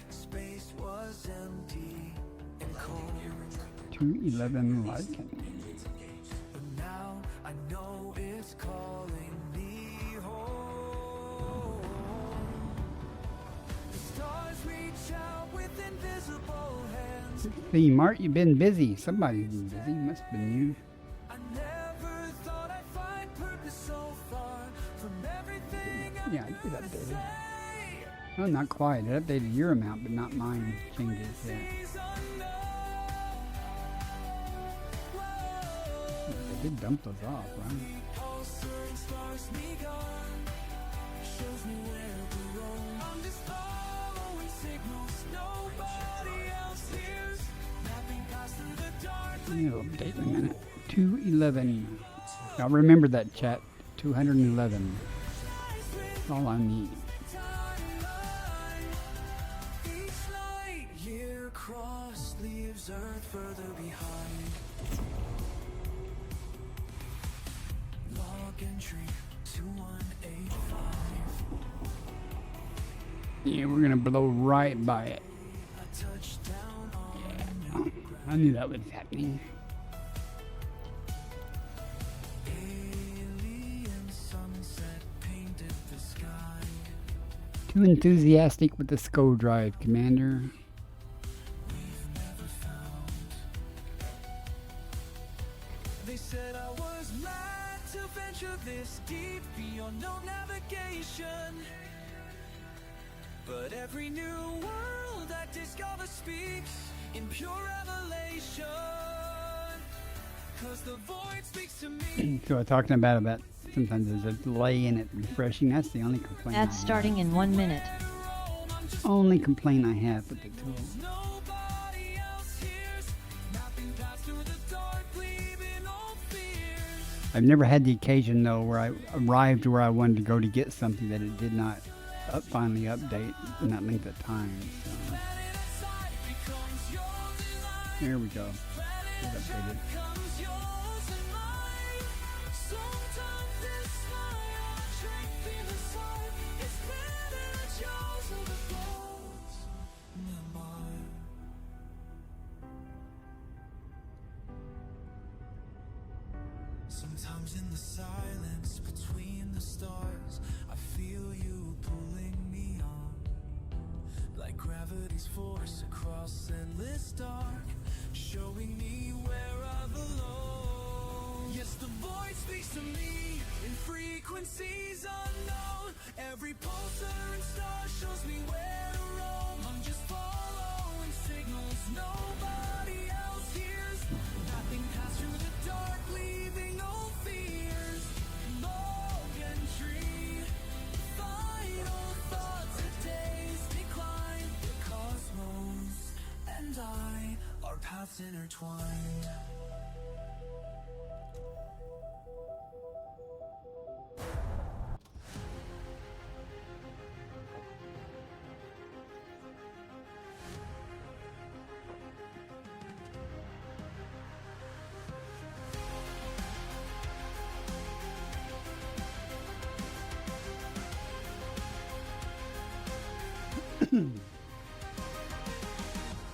Space was empty and cold. 211 lichen. But now I know it's calling me home. The stars reach out with invisible hands. Hey, Mart, you've been busy. Somebody's been busy. Must have been you. I never thought I'd find purpose so far from everything I Yeah, it updated. say. No, not quite. It updated your amount, but not mine changes yet. Days unknown. I did dump those off, right? Pulsing stars begun, shows me where to roam. I'm just following signals nobody else hears, mapping past through the dark. It'll update in a minute. 211. I'll remember that, chat. 211. That's all I need. Timeline. Each light year cross leaves Earth further behind. Log entry 2185. Yeah, we're gonna blow right by it. A touchdown on I knew that was happening. alien sunset painted the sky. Too enthusiastic with the SCO drive, Commander. They said I was mad to venture this deep beyond no navigation. But every new world I discover speaks in pure revelation. Cause the void speaks to me. So I'm talking about sometimes there's a delay in it refreshing. That's the only complaint. I Ads have. starting in 1 minute. I'm only complaint I have with the tool. Nobody else hears. Mapping paths through the dark, leaving all fears. I've never had the occasion though where I arrived where I wanted to go to get something that it did not finally update in that length of time. So. Planet aside becomes yours and mine. There we go. It Planet updated. becomes yours and mine. Sometimes this smile trick in the sun. It's better it's yours and the close than mine. Sometimes in the silence between the stars, I feel you pulling me on, like gravity's force across endless dark, showing me where I belong. Yes, the void speaks to me in frequencies unknown. Every pulsar and star shows me where to roam. I'm just following signals nobody else hears. Nothing passed through the dark, leaving no fears. Log and tree, final thought, today's decline. The cosmos and I, our paths intertwined.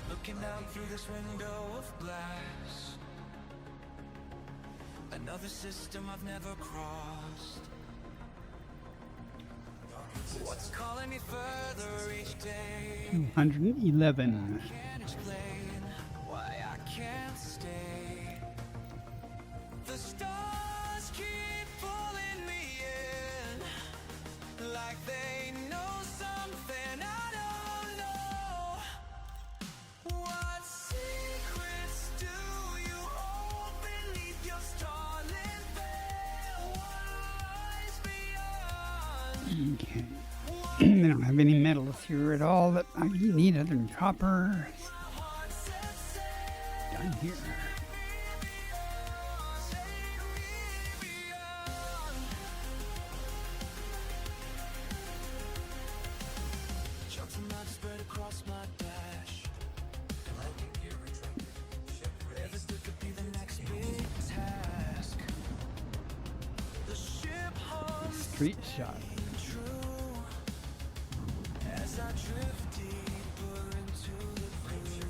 Looking out through this window of glass, another system I've never crossed. What's calling me further each day? 211. Can't explain why I can't stay. The stars keep pulling me in, like they know something I don't know. What secrets do you hold beneath your starlit veil? What lies beyond? Okay. They don't have any metals here at all that I need other than copper. Heart set sail. Done here. Chunks of mud spread across my dash. Ever stood could be the next big task. The ship hums Street shot. true as I drift deeper into the blue.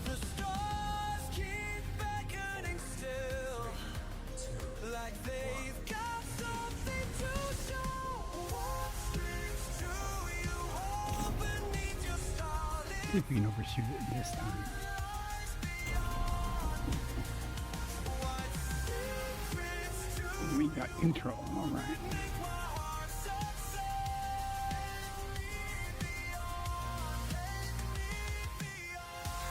The stars keep beckoning still, like they've got something to show. What strings do you hold beneath your starlit See if we can overshoot it this time. eyes beyond? What secrets do We got control. All right. make my heart set sail? Take me beyond, take me beyond.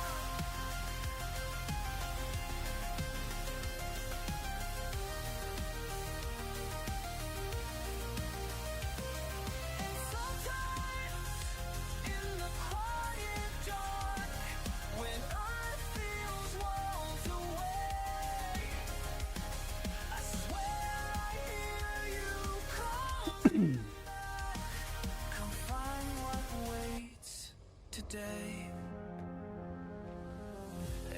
Sometimes in the quiet dark, when earth feels worlds away, I swear I hear you calling back. Come find what waits today.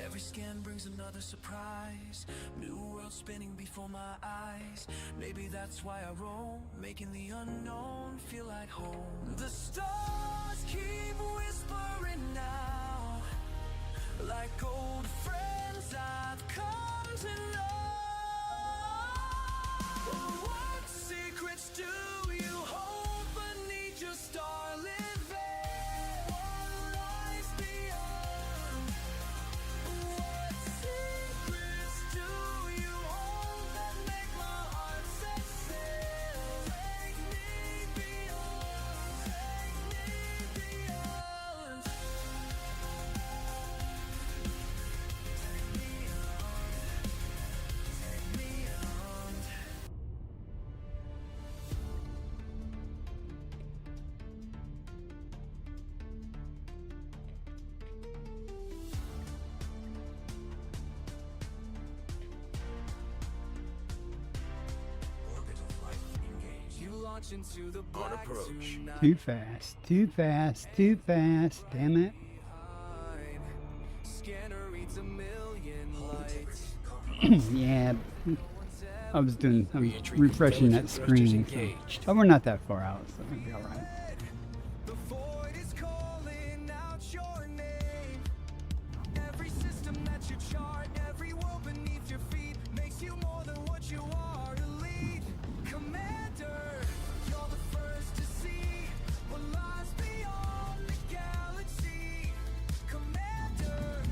Every scan brings another surprise. New world spinning before my eyes. Maybe that's why I roam, making the unknown feel like home. The stars keep whispering now, like old friends I've come to know. What secrets do you hold beneath your starlit veil? What lies beyond? What secrets do you hold that make my heart set sail? Take me beyond, take me beyond. launch into the On black approach. tonight. Too fast, too fast, too fast. Damn it. Scanner reads a million lights. Yeah, I was Re-entry refreshing that intelligent thrusters screen. So. engaged. But we're not that far out, so it'll be alright. The void is calling out your name. Every system that you chart, every world beneath your feet makes you more than what you are. Elite commander, you're the first to see what lies beyond the galaxy. Commander,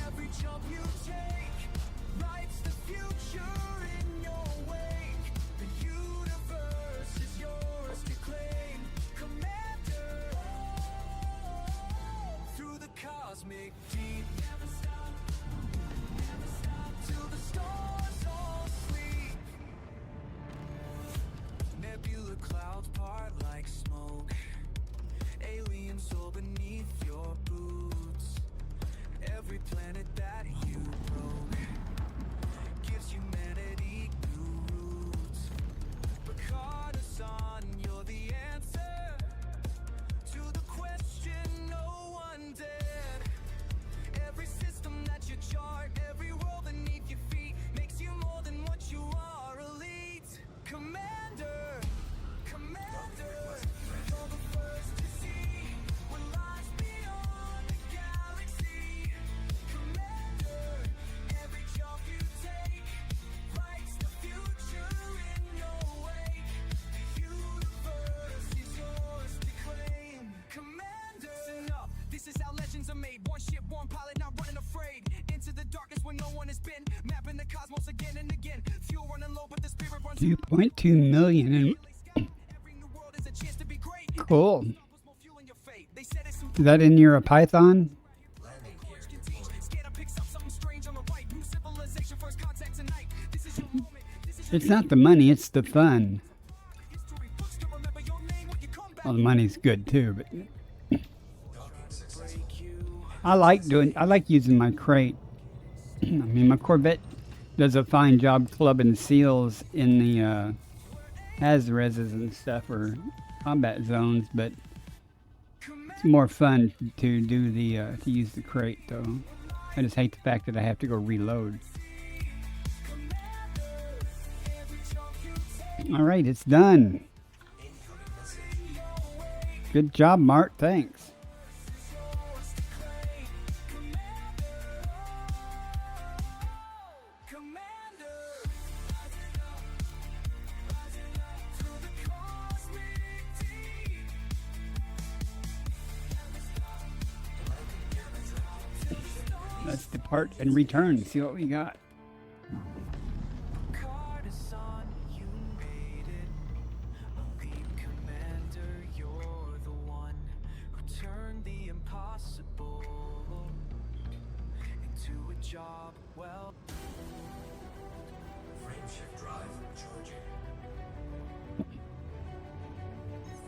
every jump you take writes the future in your wake. The universe is yours to claim. Commander, through the cosmic deep, never stop till the stars all sleep. Nebula clouds part like smoke, aliens soar beneath your boots. Every planet that you broke gives humanity new roots. Reconnaissance, you're the answer to the question no one dared. Every system that you chart, every world beneath your feet makes you more than what you are. Elite commander, commander, you're the first to see what lies beyond the galaxy. Commander, every jump you take writes the future in your wake. The universe is yours to claim. Commander, listen up, this is how legends are made. One ship, one pilot, not running afraid. Into the darkness where no one has been. Mapping the cosmos again and again. Fuel running low, but the spirit runs 2.2 million. And every new world is a chance to be great. cool. More fuel in your fate. They said it's Is that in your Python? Scanner picks up something strange on the right. New civilization, first contact tonight. This is your moment. This is your It's not the money, it's the fun. history. Books to remember your name when you come back. Well, the money's good too, but Break you. I like using my crate. I mean, my Corvette does a fine job clubbing seals in the Hazreses and stuff or combat zones, but it's more fun to do the to use the crate though. I just hate the fact that I have to go reload. All right, it's done. Good job, Mart. Thanks. Commander, rising up through the cosmic deep. Let's depart and return. See what we got. Cardassian, you made it. Elite commander, you're the one who turned the impossible into a job well. Frameshift drive charging.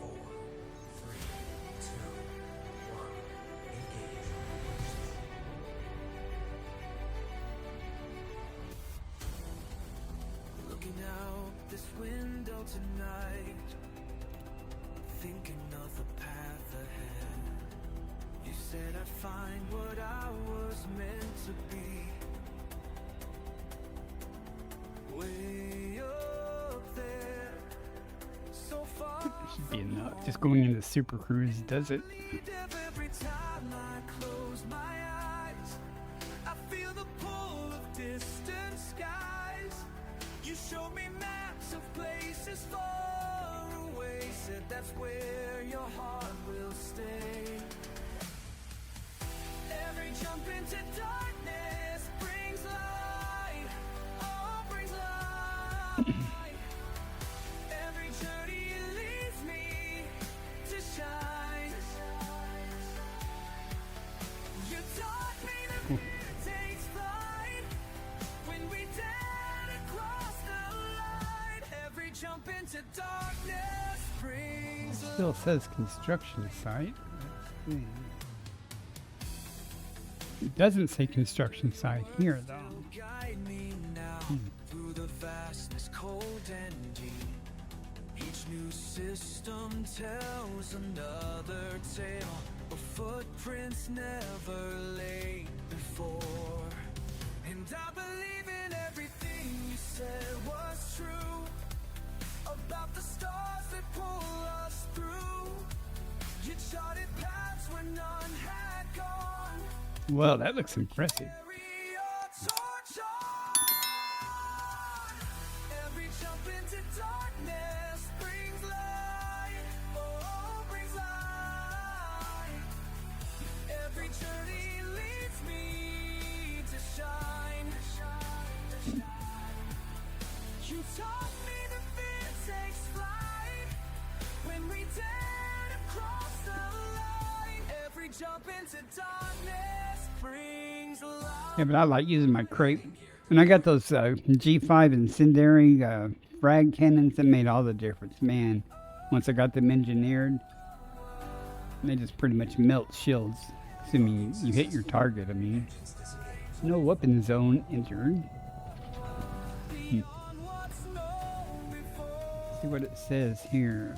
4, 3, 2, 1. Engage. Looking out this window tonight, thinking of the path ahead. You said I'd find what I was meant to be. Way up there, so far. Should be enough. Just going into Super Cruise does it. Every time I close my eyes, I feel the pull of distant skies. You showed me maps of places far away, said that's where your heart will stay. Every jump into darkness brings light, oh, brings light. Every journey leads me to shine. You taught me that fear takes flight when we dare to cross the line. Every jump into darkness brings Still says construction site. Let's see. It doesn't say construction site here though. guide me now through the vastness, cold and deep. Each new system tells another tale of footprints never laid before. And I believe in everything you said was true about the stars that pull us through. You charted paths where none had gone. Well, that looks impressive. Carry your torch on. Every jump into darkness brings light. Oh, brings light. Every journey leads me to shine. You taught me that fear takes flight when we dare to cross the line. Every jump into darkness brings light. Yeah, but I like using my crate. And I got those G5 incendiary frag cannons that made all the difference. Man, once I got them engineered, they just pretty much melt shields. Assuming you hit your target, I mean. No weapon zone entered. See what it says here.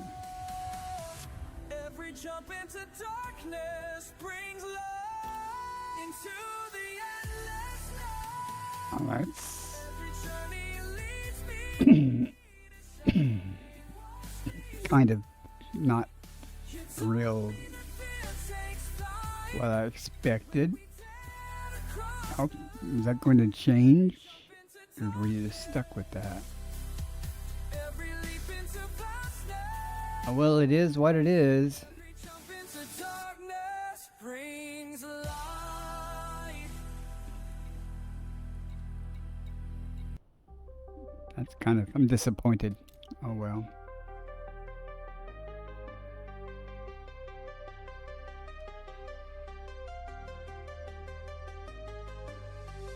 Every jump into darkness brings light into the endless night. Oh, that's Every journey leads me. kind of not You real fear takes flight. what I expected. Dare to cross How, is that going to change? Or were you just stuck with that? every leap into vastness. Oh, well, it is what it is. Every jump into darkness brings light. That's kind of, I'm disappointed. Oh well.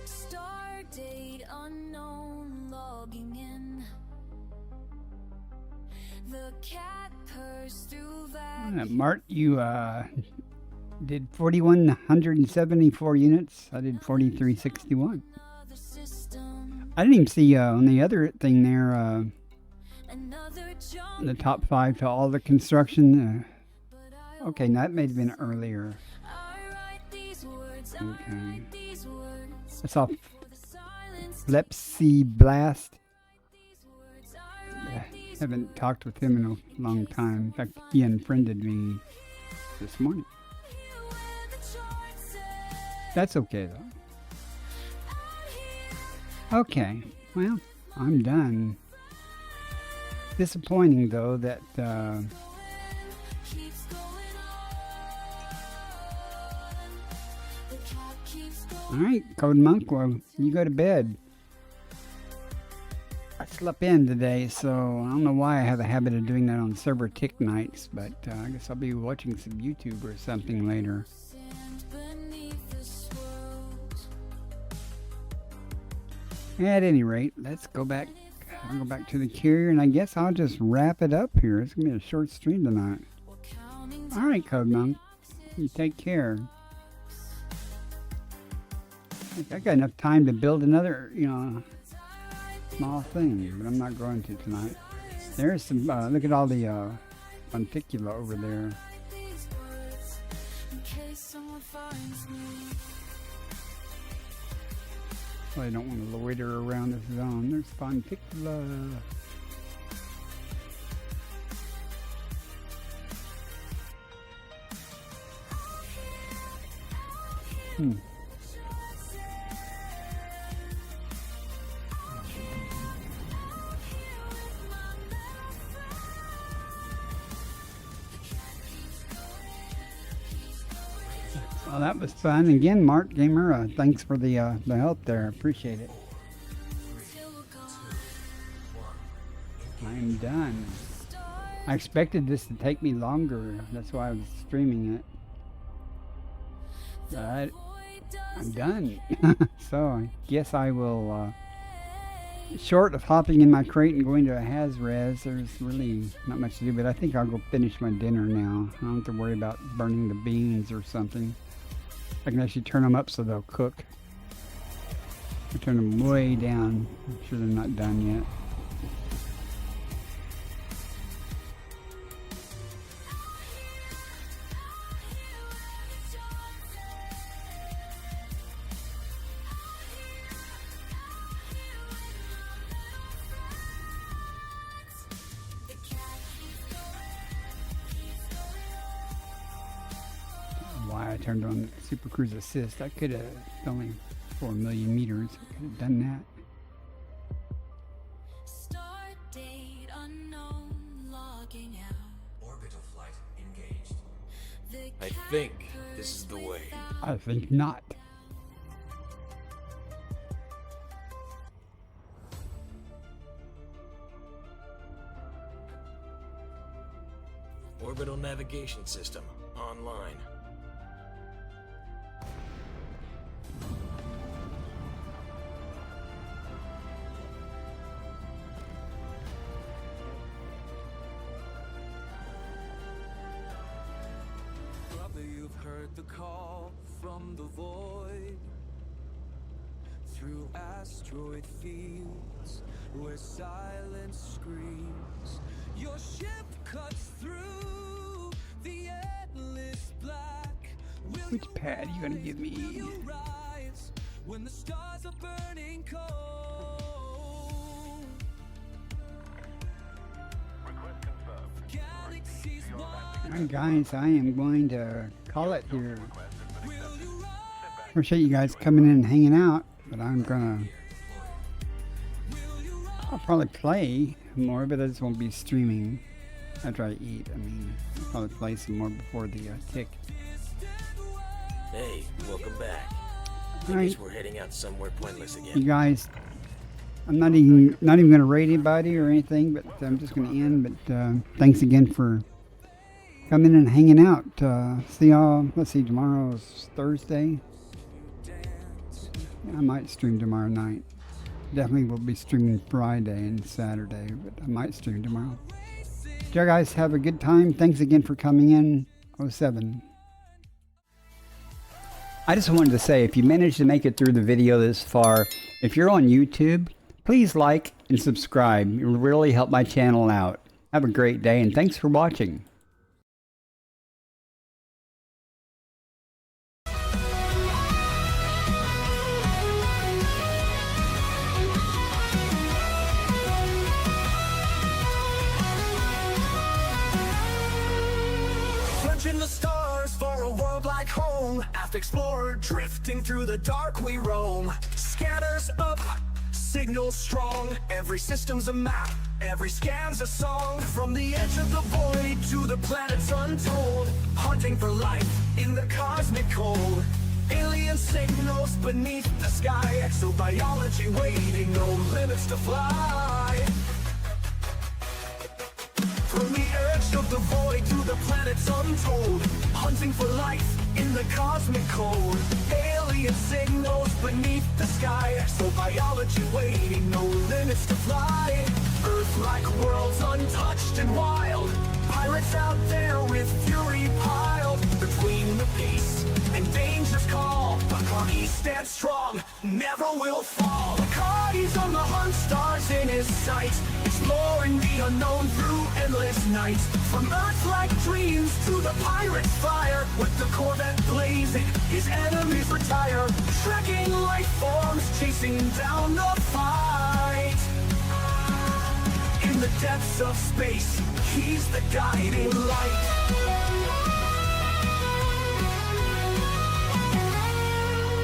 Start date unknown, logging in. The cat purrs through Mart, you did 4,174 units. I did 4,361. another system, I didn't even see on the other thing there another jump. the top 5 to all the construction. But I Okay, that may have been earlier. write these words, Okay. I write these words. That's off For the silence, Lepsy Blast. these words, I write these Haven't talked with him in a long time. In fact, he unfriended me this morning. here where the choices. That's okay though. Out here, Okay, well, I'm done. Disappointing though that keeps going on. The clock keeps all going. right, Code Monk, well, you go to bed. I slept in today, so I don't know why I have a habit of doing that on server tick nights, but I guess I'll be watching some YouTube or something later. Sand beneath the swirls. At any rate, let's go back. I'll go back to the carrier, and I guess I'll just wrap it up here. It's gonna be a short stream tonight. We're counting All right, Code Monk, you take care. I got enough time to build another, small thing, but I'm not going to tonight. There's some. Look at all the monticula over there. these words in case someone finds me. Well, I don't want to loiter around this zone. There's monticula. Hmm. Well, that was fun. Again, Mark Gamer, thanks for the help there. Appreciate it. I'm done. I expected this to take me longer. That's why I was streaming it. But I'm done. So I guess I will, short of hopping in my crate and going to a Haz-Res, there's really not much to do, but I think I'll go finish my dinner now. I don't have to worry about burning the beans or something. I can actually turn them up so they'll cook. I turn them way down. I'm sure they're not done yet. turned on Super Cruise Assist. I could have only 4 million meters. I could have done that. Start date unknown, logging out. Orbital flight engaged. The I think this is the way. I think not. Orbital navigation system online. Probably you've heard the call from the void through asteroid fields where silence screams. Your ship cuts through the endless black. Will Which you pad you gonna give me? Will you rise when the stars are burning cold? Galaxies watch. Alright guys, I am going to call it here. Will you rise? Appreciate you guys coming in and hanging out, but I'm gonna... Will you rise? I'll probably play more, but I just won't be streaming after I eat. I mean, I'll probably play some more before the tick. Hey, welcome back. I Alright. guess we're heading out somewhere pointless You again. guys, I'm not even gonna rate anybody or anything, but I'm just gonna end. But thanks again for coming and hanging out. See y'all. Let's see, tomorrow's Thursday. I might stream tomorrow night. Definitely will be streaming Friday and Saturday, but I might stream tomorrow. You guys have a good time. Thanks again for coming in. 07. I just wanted to say, if you managed to make it through the video this far, if you're on YouTube, please like and subscribe. It will really help my channel out. Have a great day, and thanks for watching. Plunging the stars for a world like home. Aft explorer drifting through the dark we roam. Scanners up, signals strong. Every system's a map, every scan's a song. From the edge of the void to the planets untold. Hunting for life in the cosmic cold. Alien signals beneath the sky. Exobiology waiting, no limits to fly. From the edge of the void to the planets untold. Hunting for life in the cosmic cold. Alien signals beneath the sky. Exobiology waiting, no limits to fly. Earth-like worlds untouched and wild. Pirates out there with fury piled. Between the peace and danger's call, Bacardi stands strong, never will fall. Bacardi's on the hunt, stars in his sight. Exploring the unknown through endless nights. From Earth-like dreams to the pirate's fire. With the Corvette blazing, his enemies retire. Trekking life forms, chasing down the fight. In the depths of space, he's the guiding light.